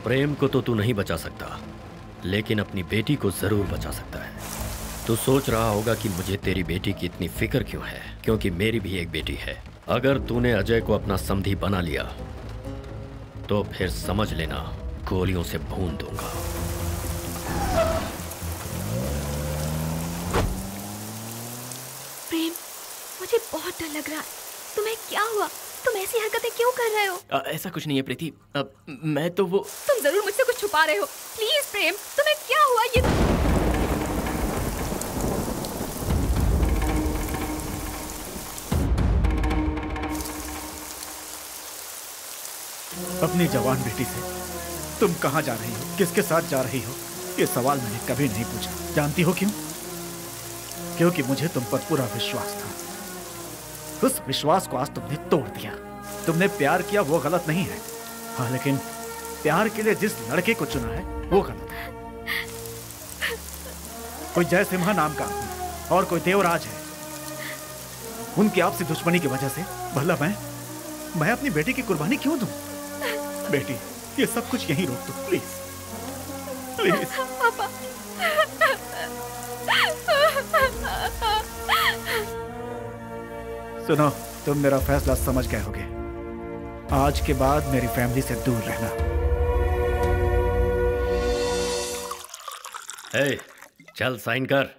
प्रेम को तो तू नहीं बचा सकता, लेकिन अपनी बेटी को जरूर बचा सकता है। तू सोच रहा होगा कि मुझे तेरी बेटी की इतनी फिक्र क्यों है, क्योंकि मेरी भी एक बेटी है। अगर तूने अजय को अपना समधी बना लिया तो फिर समझ लेना गोलियों से भून दूंगा। प्रेम, मुझे बहुत डर लग रहा है। तुम्हें क्या हुआ? तुम ऐसी हरकतें क्यों कर रहे हो? ऐसा कुछ नहीं है प्रीति, मैं तो वो। तुम जरूर मुझसे कुछ छुपा रहे हो। प्लीज प्रेम, तुम्हें क्या हुआ? ये अपनी जवान बेटी से तुम कहां जा रही हो, किसके साथ जा रही हो, ये सवाल मैंने कभी नहीं पूछा। जानती हो क्यों? क्योंकि मुझे तुम पर पूरा विश्वास था। उस विश्वास को आज तुमने तोड़ दिया। तुमने प्यार किया वो गलत नहीं है, हाँ, लेकिन प्यार के लिए जिस लड़के को चुना है वो गलत है। कोई जय सिम्हा नाम का आदमी और कोई देवराज है। उनकी आपसी दुश्मनी की वजह से भला मैं अपनी बेटी की कुर्बानी क्यों दूं? बेटी, ये सब कुछ यहीं रोक दो प्लीज, प्लीज। पापा। सुनो, तुम मेरा फैसला समझ गए होगे। आज के बाद मेरी फैमिली से दूर रहना। ए, चल साइन कर।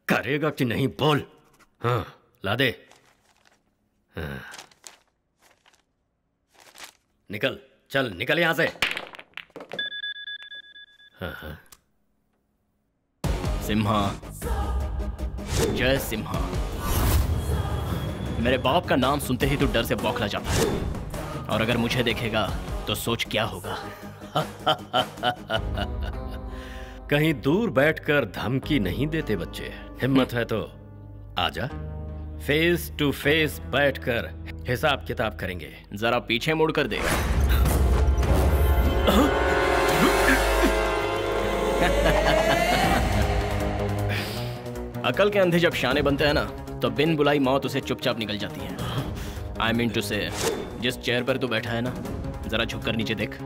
करेगा कि नहीं बोल। हाँ, ला दे। हाँ। निकल, चल निकल यहां से। हाँ हाँ। सिम्हा, जय सिम्हा। मेरे बाप का नाम सुनते ही तो डर से बौखला जाता है, और अगर मुझे देखेगा तो सोच क्या होगा। कहीं दूर बैठकर धमकी नहीं देते बच्चे। हिम्मत है तो आजा, फेस टू फेस बैठकर हिसाब किताब करेंगे। जरा पीछे मुड़ कर देख। अकल के अंधे जब शाने बनते हैं ना, तो बिन बुलाई मौत उसे चुपचाप निकल जाती है। आई मीन टू से, जिस चेयर पर तू बैठा है ना, जरा झुककर नीचे देख।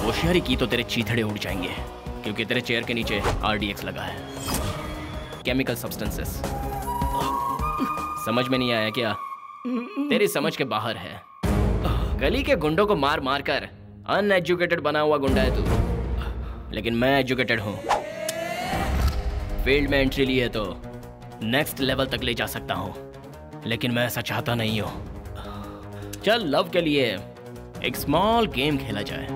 होशियारी की तो तेरे चीथड़े उड़ जाएंगे, क्योंकि तेरे चेयर के नीचे RDX लगा है, केमिकल सब्सटेंसेस। समझ में नहीं आया क्या? तेरी समझ के बाहर है। गली के गुंडों को मार मार कर अनएजुकेटेड बना हुआ गुंडा है तू, लेकिन मैं एजुकेटेड हूं। फील्ड में एंट्री ली है तो नेक्स्ट लेवल तक ले जा सकता हूं, लेकिन मैं ऐसा चाहता नहीं हूं। चल लव के लिए एक स्मॉल गेम खेला जाए।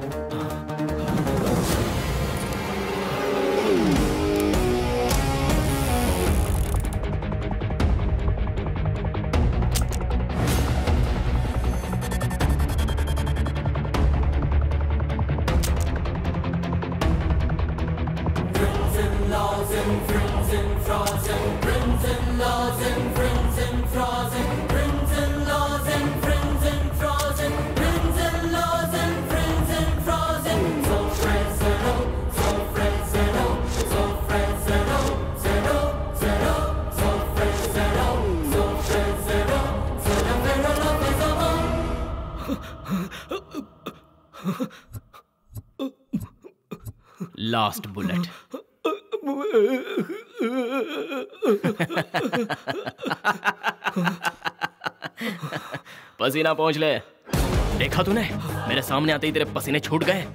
Last bullet. पसीना पहुंच ले। देखा तूने, मेरे सामने आते ही तेरे पसीने छूट गए।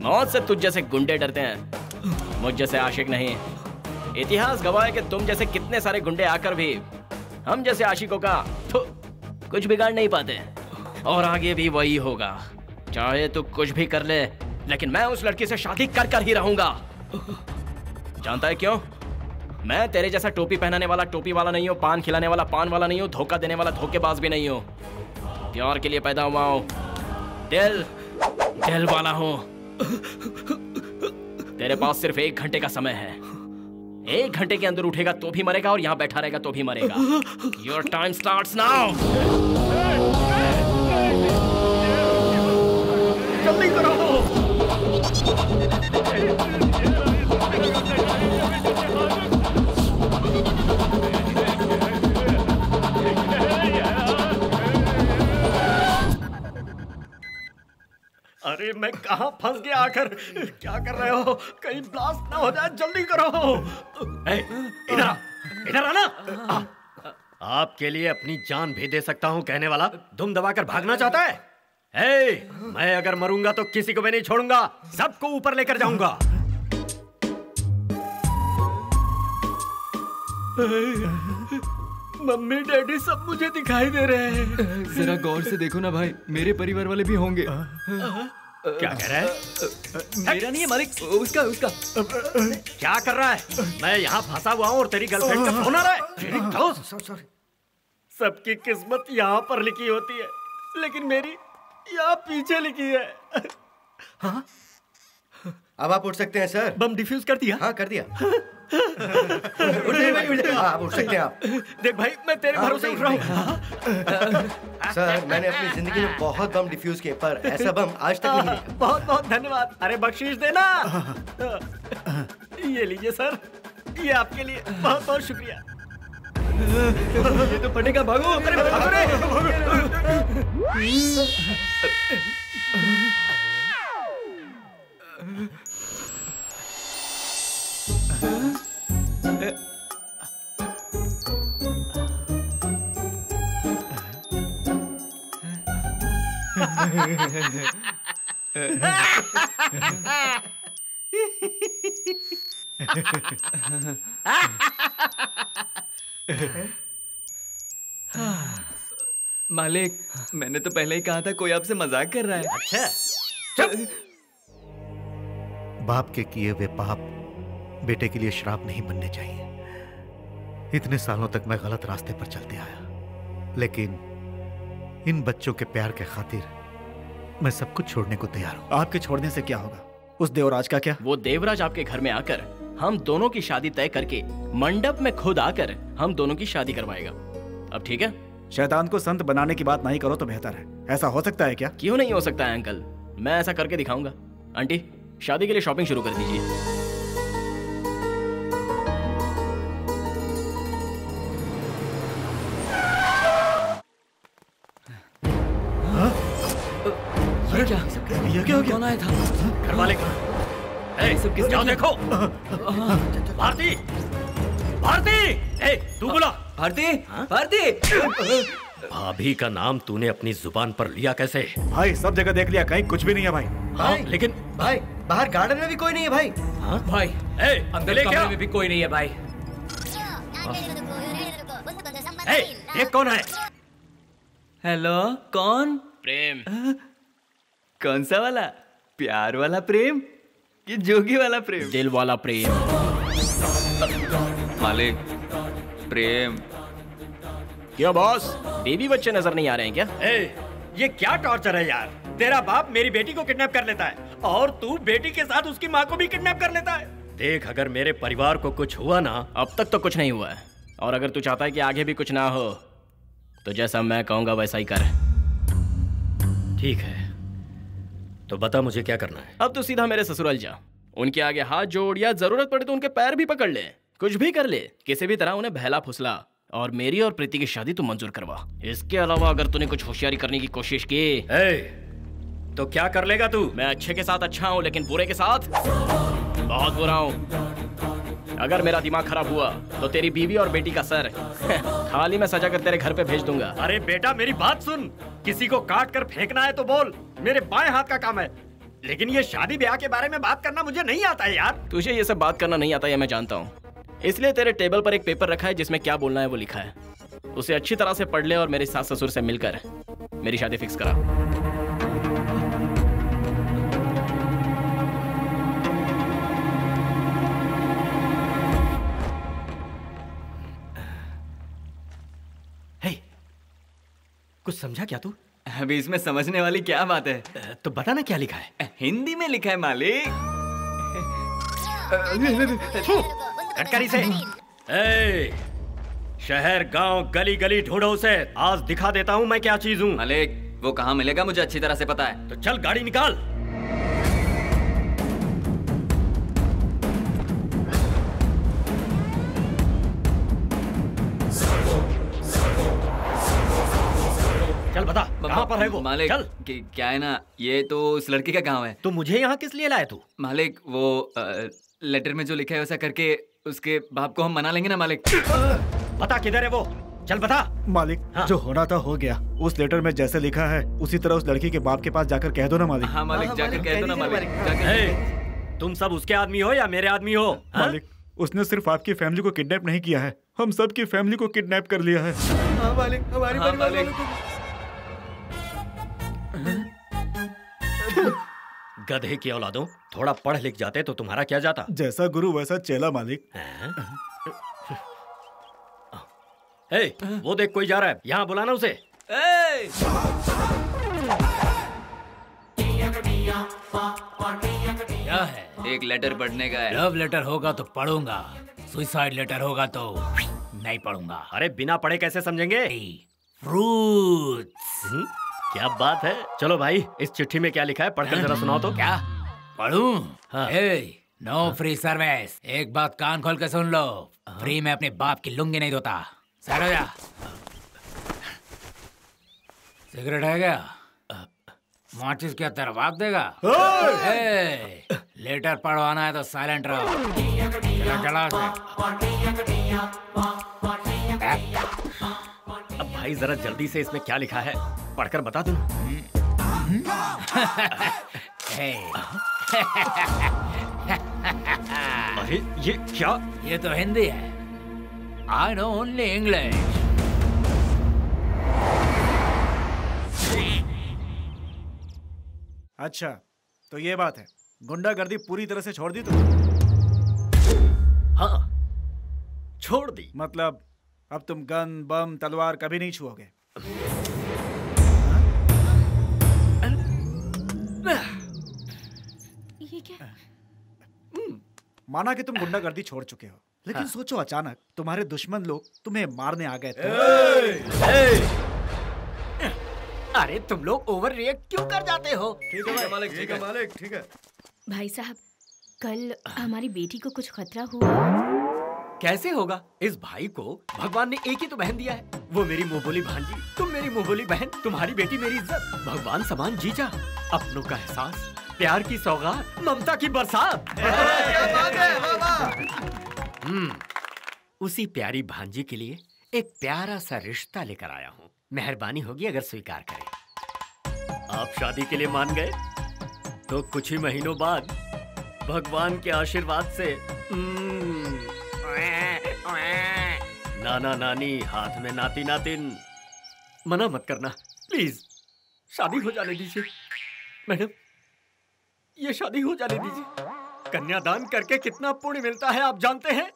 मौत से तुझ जैसे गुंडे डरते हैं, मुझ जैसे आशिक नहीं। इतिहास गवाह है कि तुम जैसे कितने सारे गुंडे आकर भी हम जैसे आशिकों का कुछ बिगाड़ नहीं पाते, और आगे भी वही होगा। चाहे तू कुछ भी कर ले, लेकिन मैं उस लड़की से शादी कर कर ही रहूंगा। जानता है क्यों? मैं तेरे जैसा टोपी पहनाने वाला टोपी वाला नहीं हूँ, पान खिलाने वाला पान वाला नहीं हूँ, धोखा देने वाला धोखेबाज भी नहीं हूँ। प्यार के लिए पैदा हुआ हूँ, दिल वाला हूँ। तेरे पास सिर्फ 1 घंटे का समय है। 1 घंटे के अंदर उठेगा तो भी मरेगा, और यहाँ बैठा रहेगा तो भी मरेगा। Your time starts now। जल्दी करो। अरे मैं कहाँ फंस गया आखिर? क्या कर रहे हो? कहीं ब्लास्ट ना हो जाए, जल्दी करो। इधर आना। आपके लिए अपनी जान भी दे सकता हूँ कहने वाला दुम दबाकर भागना चाहता है? मैं अगर मरूंगा तो किसी को भी नहीं छोड़ूंगा, सबको ऊपर लेकर जाऊंगा। मम्मी डैडी सब मुझे दिखाई दे रहे हैं। जरा गौर से देखो ना भाई, मेरे परिवार वाले भी होंगे। क्या कह रहा है? मेरा नहीं है मालिक, उसका। क्या कर रहा है? मैं यहाँ फंसा हुआ हूँ और तेरी गर्लफ्रेंड का फोन आ रहा है। सबकी किस्मत यहाँ पर लिखी होती है, लेकिन मेरी यहाँ पीछे लिखी है। हाँ? अब आप उठ सकते हैं सर। बम डिफ्यूज कर दिया? हाँ कर दिया। उठ जाइए, आप उठ सकते हैं आप। देख भाई, मैं तेरे भरोसे उठ रहा हूँ। सर मैंने अपनी जिंदगी में बहुत बम डिफ्यूज किए, पर ऐसा बम आज तक नहीं देखा। बहुत बहुत धन्यवाद। अरे बख्शीश देना। ये लीजिए सर, ये आपके लिए। बहुत बहुत शुक्रिया। ये तो फटेगा, भागो। अरे भागो रे। मालिक, मैंने तो पहले ही कहा था कोई आपसे मजाक कर रहा है। अच्छा, बाप के किए हुए पाप बेटे के लिए श्राप नहीं बनने चाहिए। इतने सालों तक मैं गलत रास्ते पर चलते आया, लेकिन इन बच्चों के प्यार के खातिर मैं सब कुछ छोड़ने को तैयार हूं। आपके छोड़ने से क्या होगा? उस देवराज का क्या? वो देवराज आपके घर में आकर हम दोनों की शादी तय करके मंडप में खुद आकर हम दोनों की शादी करवाएगा। अब ठीक है? शैतान को संत बनाने की बात नहीं करो तो बेहतर है। ऐसा हो सकता है क्या? क्यों नहीं हो सकता है अंकल, मैं ऐसा करके दिखाऊंगा। आंटी, शादी के लिए शॉपिंग शुरू कर दीजिए। ये क्या हो गया? कौन आया था? घर वाले कहाँ? जाओ देखो। भारती, भारती, तू बोला। भारती। भाभी का नाम तूने अपनी जुबान पर लिया कैसे? भाई सब जगह देख लिया, कहीं कुछ भी नहीं है भाई। भाई लेकिन भाई बाहर गार्डन में भी कोई नहीं है भाई। हाँ? भाई अंदर कमरे में भी कोई नहीं है भाई। ये कौन है? हेलो, कौन? प्रेम। कौन सा वाला? प्यार वाला प्रेम कि जोगी वाला प्रेम? दिल वाला प्रेम। मालिक, प्रेम। क्या बॉस, बेबी बच्चे नजर नहीं आ रहे हैं क्या? ये क्या टॉर्चर है यार? तेरा बाप मेरी बेटी को किडनैप कर लेता है और तू बेटी के साथ उसकी माँ को भी किडनैप कर लेता है। देख, अगर मेरे परिवार को कुछ हुआ ना। अब तक तो कुछ नहीं हुआ है, और अगर तू चाहता है कि आगे भी कुछ ना हो तो जैसा मैं कहूंगा वैसा ही कर। ठीक है, तो बता मुझे क्या करना है। अब तो सीधा मेरे ससुराल जा, उनके आगे हाथ जोड़, या जरूरत पड़े तो उनके पैर भी पकड़ ले, कुछ भी कर ले, किसी भी तरह उन्हें बहला फुसला, और मेरी और प्रीति की शादी तू मंजूर करवा। इसके अलावा अगर तूने कुछ होशियारी करने की कोशिश की। तो क्या कर लेगा तू? मैं अच्छे के साथ अच्छा हूँ, लेकिन बुरे के साथ बहुत बुरा हूँ। अगर मेरा दिमाग खराब हुआ तो तेरी बीवी और बेटी का सर थाली में सजा कर तेरे घर पे भेज दूंगा। अरे बेटा मेरी बात सुन, किसी को काट कर फेंकना है तो बोल, मेरे बाएं हाथ का काम है। लेकिन ये शादी ब्याह के बारे में बात करना मुझे नहीं आता है यार। तुझे ये सब बात करना नहीं आता है मैं जानता हूँ, इसलिए तेरे टेबल पर एक पेपर रखा है जिसमें क्या बोलना है वो लिखा है। उसे अच्छी तरह से पढ़ ले और मेरे सास ससुर से मिलकर मेरी शादी फिक्स करा। कुछ समझा क्या तू? अभी इसमें समझने वाली क्या बात है? तो बता ना क्या लिखा है। हिंदी में लिखा है मालिक। कटकरी से। शहर गांव गली गली ढूंढो उसे, आज दिखा देता हूँ मैं क्या चीज हूँ। मालिक वो कहाँ मिलेगा मुझे अच्छी तरह से पता है। तो चल गाड़ी निकाल। चल बता कहाँ पर है वो? मालिक चल। क्या है ना, ये तो उस लड़की का गांव है। तो मुझे यहाँ किस लिए लाया तू? मालिक वो लेटर में जो लिखा है वैसा करके उसके बाप को हम मना लेंगे ना मालिक। बता किधर है वो, चल बता। मालिक हाँ। जो होना था हो गया। उस लेटर में जैसे लिखा है उसी तरह उस लड़की के बाप के पास जाकर कह दो ना मालिक। हाँ मालिक जाकर कह दो ना मालिक। तुम सब उसके आदमी हो या मेरे आदमी हो? मालिक उसने सिर्फ आपकी फैमिली को किडनैप नहीं किया है, हम सबकी फैमिली को किडनैप कर लिया है। हाँ मालिक, हमारी परिवार वालों को। गधे की औलादों, थोड़ा पढ़ लिख जाते तो तुम्हारा क्या जाता। जैसा गुरु वैसा चेला मालिक। वो देख कोई जा रहा है, यहाँ बुलाना उसे। क्या है? एक लेटर पढ़ने का है। लव लेटर होगा तो पढ़ूंगा, सुसाइड लेटर होगा तो नहीं पढ़ूंगा। अरे बिना पढ़े कैसे समझेंगे? फ्रूट्स। क्या बात है। चलो भाई इस चिट्ठी में क्या लिखा है पढ़कर जरा सुनाओ तो। क्या पढ़ूं? हाँ। No free service. एक बात कान खोल के सुन लो, फ्री में अपने बाप की लुंगी नहीं धोता। सर हो जा। सिगरेट है क्या? माचिस क्या तरवाक देगा? लेटर पढ़वाना है तो साइलेंट रहो। चला अब भाई जरा जल्दी से इसमें क्या लिखा है पढ़कर बता दूं। अरे ये क्या? ये तो हिंदी है। I know only English. अच्छा तो ये बात है, गुंडागर्दी पूरी तरह से छोड़ दी तो? हाँ छोड़ दी। मतलब अब तुम गन बम तलवार कभी नहीं छुओगे? ये क्या? माना कि तुम गुंडागर्दी छोड़ चुके हो, लेकिन हाँ। सोचो अचानक तुम्हारे दुश्मन लोग तुम्हें मारने आ गए थे। अरे तुम लोग ओवर रिएक्ट क्यों कर जाते हो? ठीक है मालिक, ठीक है मालिक, ठीक है। भाई साहब कल हमारी बेटी को कुछ खतरा हुआ। कैसे होगा? इस भाई को भगवान ने एक ही तो बहन दिया है, वो मेरी मुंह बोली भांजी, तुम मेरी मुंह बोली बहन, तुम्हारी बेटी मेरी इज्जत, भगवान समान जीजा, अपनों का एहसास, प्यार की सौगात, ममता की बरसात। उसी प्यारी भांजी के लिए एक प्यारा सा रिश्ता लेकर आया हूँ, मेहरबानी होगी अगर स्वीकार करें। आप शादी के लिए मान गए तो कुछ ही महीनों बाद भगवान के आशीर्वाद से नाना नानी हाथ में नाती नातिन। मना मत करना प्लीज, शादी हो जाने दीजिए मैडम, ये शादी हो जाने दीजिए। कन्यादान करके कितना पुण्य मिलता है आप जानते हैं?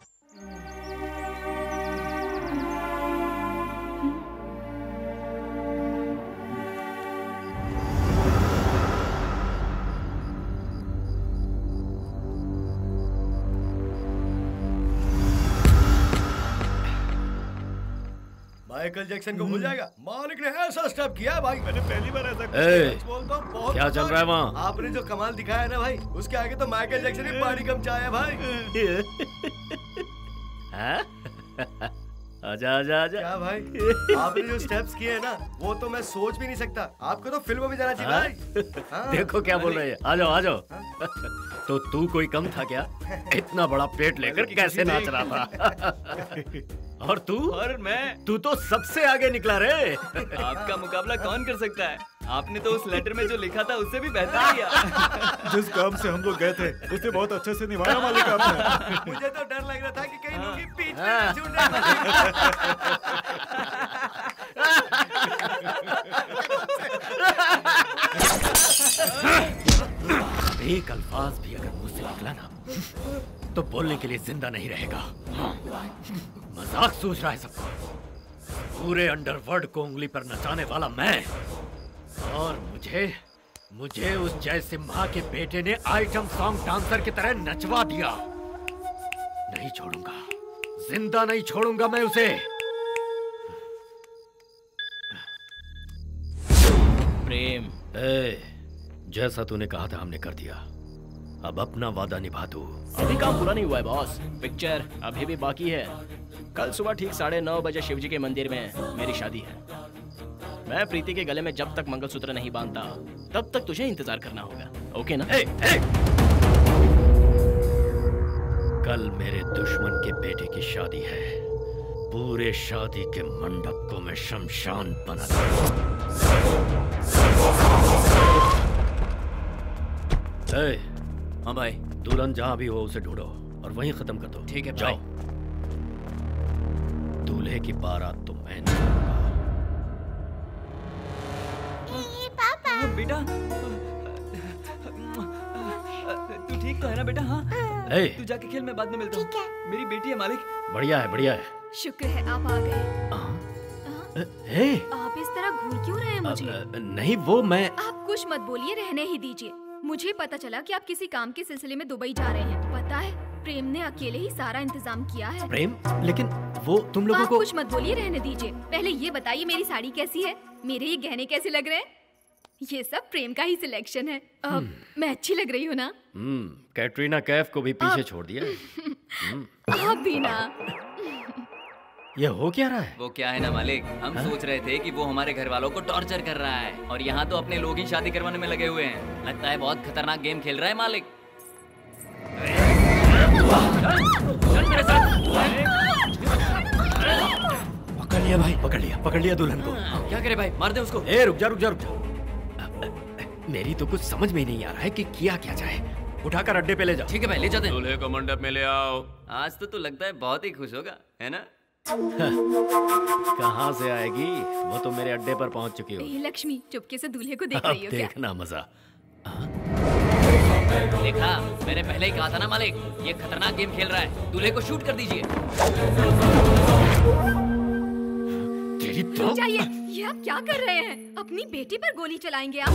माइकल जैक्सन को भूल जाएगा? मालिक ने ऐसा स्टेप किया भाई, मैंने पहली बार ऐसा बोलता हूँ। बहुत क्या चल रहा है वहाँ? आपने जो कमाल दिखाया ना भाई, उसके आगे तो माइकल जैक्सन ही पानी कम चाहे भाई। आजा आजा आजा। क्या भाई, आपने जो स्टेप्स किए हैं ना, वो तो मैं सोच भी नहीं सकता। आपको तो फिल्म में जाना चाहिए भाई। हाँ? देखो क्या बोल रहे हैं। आ जाओ आ जाओ। तो तू कोई कम था क्या? इतना बड़ा पेट लेकर कैसे नाच रहा था? और तू? और मैं? तू तो सबसे आगे निकला रे। आपका मुकाबला कौन कर सकता है? आपने तो उस लेटर में जो लिखा था उससे भी बेहतर किया। जिस काम से हम लोग गए थे उसे बहुत अच्छे से निभाया मालिक आपने। मुझे तो डर लग रहा था कि कहीं लोग बीच में छूट एक अल्फाज भी अगर मुझसे निकला ना तो बोलने के लिए जिंदा नहीं रहेगा। मजाक सोच रहा है सबको। पूरे अंडरवर्ल्ड को उंगली पर नचाने वाला मैं, और मुझे उस जय सिम्हा के बेटे ने आइटम सॉन्ग डांसर की तरह नचवा दिया। नहीं छोड़ूंगा, जिंदा नहीं छोड़ूंगा मैं उसे। प्रेम, जैसा तूने कहा था हमने कर दिया। अब अपना वादा निभा तू। अभी काम पूरा नहीं हुआ है बॉस। पिक्चर अभी भी बाकी है। कल सुबह ठीक 9:30 बजे शिवजी के मंदिर में मेरी शादी है। मैं प्रीति के गले में जब तक मंगलसूत्र नहीं बांधता तब तक तुझे इंतजार करना होगा। ओके ना? कल मेरे दुश्मन के बेटे की शादी है। पूरे शादी के मंडप को मैं शमशान बना दूंगा। हाँ भाई। दुल्हन जहां भी हो उसे ढूंढो और वहीं खत्म कर दो। ठीक है जाओ। दूल्हे की बारात तो मैं निकालूंगा। पापा। बेटा तू ठीक तो है ना बेटा? हाँ तू जाके खेल, मैं बाद में मिलता हूँ। मेरी बेटी है मालिक। बढ़िया है बढ़िया है। शुक्र है आप आ गए। आप इस तरह घूर क्यों रहे हैं मुझे? नहीं वो मैं। आप कुछ मत बोलिए, रहने ही दीजिए। मुझे पता चला कि आप किसी काम के सिलसिले में दुबई जा रहे हैं। पता है, प्रेम ने अकेले ही सारा इंतजाम किया है। प्रेम? लेकिन वो तुम लोगों को। कुछ मत बोलिए, रहने दीजिए। पहले ये बताइए मेरी साड़ी कैसी है, मेरे ये गहने कैसे लग रहे हैं? ये सब प्रेम का ही सिलेक्शन है। मैं अच्छी लग रही हूँ ना? कैटरीना कैफ को भी पीछे छोड़ दिया। आप भी ना। ये हो क्या रहा है? वो क्या है ना मालिक, हम सोच रहे थे कि वो हमारे घर वालों को टॉर्चर कर रहा है और यहाँ तो अपने लोग ही शादी करवाने में लगे हुए हैं। लगता है बहुत खतरनाक गेम खेल रहा है मालिक। चल मेरे साथ। पकड़ लिया दुल्हन को। क्या करे भाई, मार दे उसको। रुक जा। मेरी तो कुछ समझ में ही नहीं आ रहा है कि किया क्या जाए। उठाकर अड्डे पे ले जाओ। ठीक है भाई, ले जाते हैं। दूल्हे को मंडप में ले आओ। आज तो तू लगता है बहुत ही खुश होगा, है ना? कहाँ से आएगी, वो तो मेरे अड्डे पर पहुंच चुकी हो। लक्ष्मी चुपके से दूल्हे को देख रही हो क्या? देखना मजा। देखा, मैंने पहले ही कहा था ना मालिक, ये खतरनाक गेम खेल रहा है। दूल्हे को शूट कर दीजिए। तेरी तो। चाहिए, ये आप क्या कर रहे हैं? अपनी बेटी पर गोली चलाएंगे आप?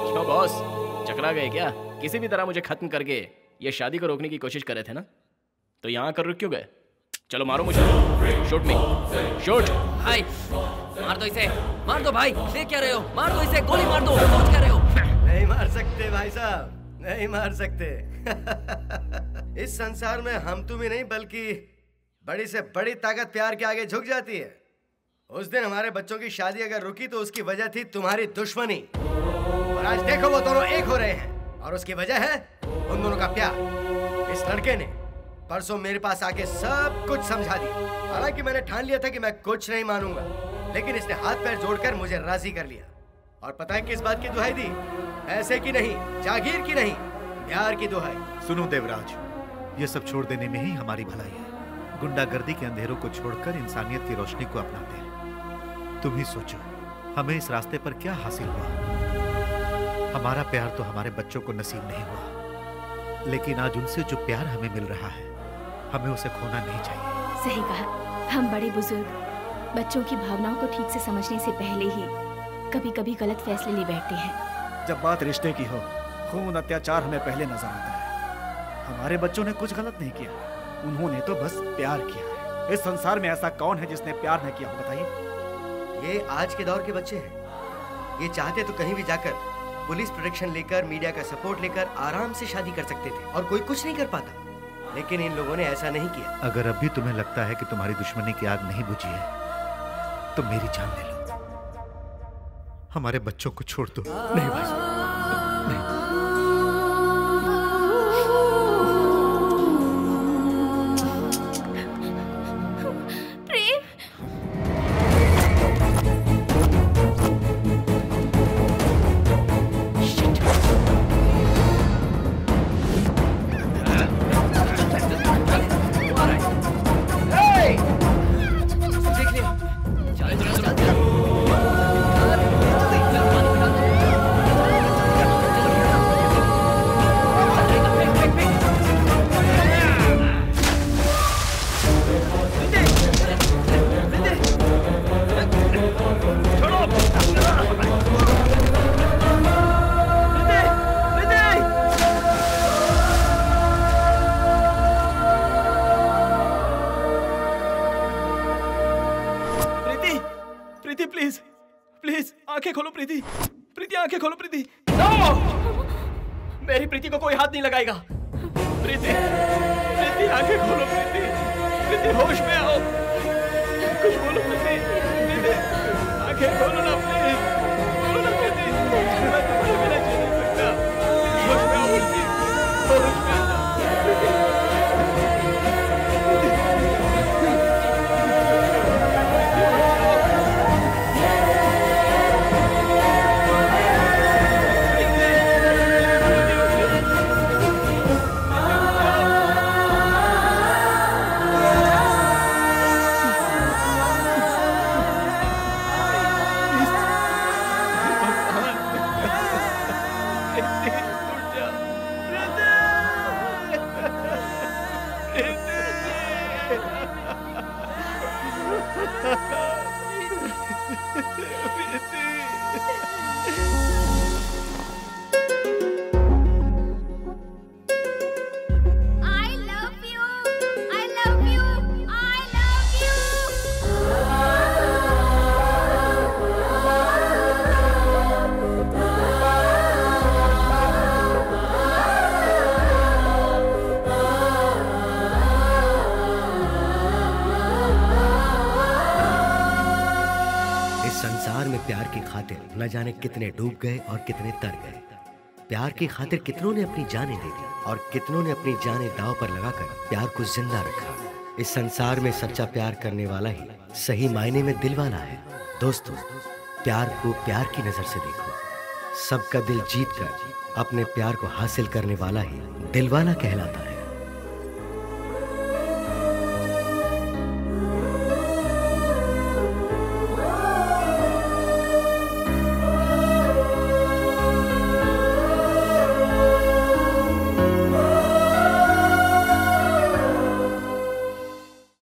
क्यों बॉस, चकरा गए क्या? किसी भी तरह मुझे खत्म करके ये शादी को रोकने की कोशिश कर रहे थे ना, तो यहाँ कर रुक क्यों गए? चलो मारो मुझे। शूट मी, शूट। भाई मार दो इसे, मार दो भाई। देख क्या रहे हो? मार दो इसे, गोली मार दो। सोच क्या रहे हो? नहीं मार सकते भाई साहब, नहीं मार सकते। इस संसार में हम तुम ही नहीं बल्कि बड़ी से बड़ी ताकत प्यार के आगे झुक जाती है। उस दिन हमारे बच्चों की शादी अगर रुकी तो उसकी वजह थी तुम्हारी दुश्मनी, और आज देखो वो दोनों एक हो रहे हैं और उसकी वजह है उन दोनों का प्यार। इस लड़के ने परसों मेरे पास आके सब कुछ समझा दिया। हालांकि मैंने ठान लिया था कि मैं कुछ नहीं मानूंगा, लेकिन इसने हाथ पैर जोड़कर मुझे राजी कर लिया। और पता है किस बात की दुहाई दी? ऐसे की नहीं, जागीर की नहीं, प्यार की दुहाई। सुनो देवराज, ये सब छोड़ देने में ही हमारी भलाई है। गुंडागर्दी के अंधेरों को छोड़कर इंसानियत की रोशनी को अपनाते हैं। तुम ही सोचो, हमें इस रास्ते पर क्या हासिल हुआ? हमारा प्यार तो हमारे बच्चों को नसीब नहीं हुआ, लेकिन आज उनसे जो प्यार हमें मिल रहा है, हमें उसे खोना नहीं चाहिए। सही कहा। हम बड़े बुजुर्ग बच्चों की भावनाओं को ठीक से समझने से पहले ही कभी कभी गलत फैसले ले बैठते हैं। जब बात रिश्ते की हो, खून अत्याचार हमें पहले नजर आता है। हमारे बच्चों ने कुछ गलत नहीं किया, उन्होंने तो बस प्यार किया है। इस संसार में ऐसा कौन है जिसने प्यार न किया हो, बताइए? ये आज के दौर के बच्चे हैं। ये चाहते तो कहीं भी जाकर पुलिस प्रोटेक्शन लेकर, मीडिया का सपोर्ट लेकर आराम से शादी कर सकते थे और कोई कुछ नहीं कर पाता, लेकिन इन लोगों ने ऐसा नहीं किया। अगर अब भी तुम्हें लगता है कि तुम्हारी दुश्मनी की आग नहीं बुझी है तो मेरी जान ले लो, हमारे बच्चों को छोड़ दो। नहीं भाई साहब, मेरी प्रीति को कोई हाथ नहीं लगाएगा। प्रीति, प्रीति आंखें खोलो प्रीति, प्रीति होश में आओ, कुछ बोलो प्रीति, प्रीति आंखें खोलो ना प्लीज, बोलो ना प्रीति, मैं तुम्हारे बिना जी नहीं सकता, होश में आओ प्रीति, होश में आओ प्रीति। न जाने कितने डूब गए और कितने तर गए। प्यार की खातिर कितनों ने अपनी जानें दे दी और कितनों ने अपनी जानें दांव पर लगाकर प्यार को जिंदा रखा। इस संसार में सच्चा प्यार करने वाला ही सही मायने में दिल वाला है। दोस्तों, प्यार को प्यार की नजर से देखो। सबका दिल जीत कर अपने प्यार को हासिल करने वाला ही दिलवाला कहलाता है।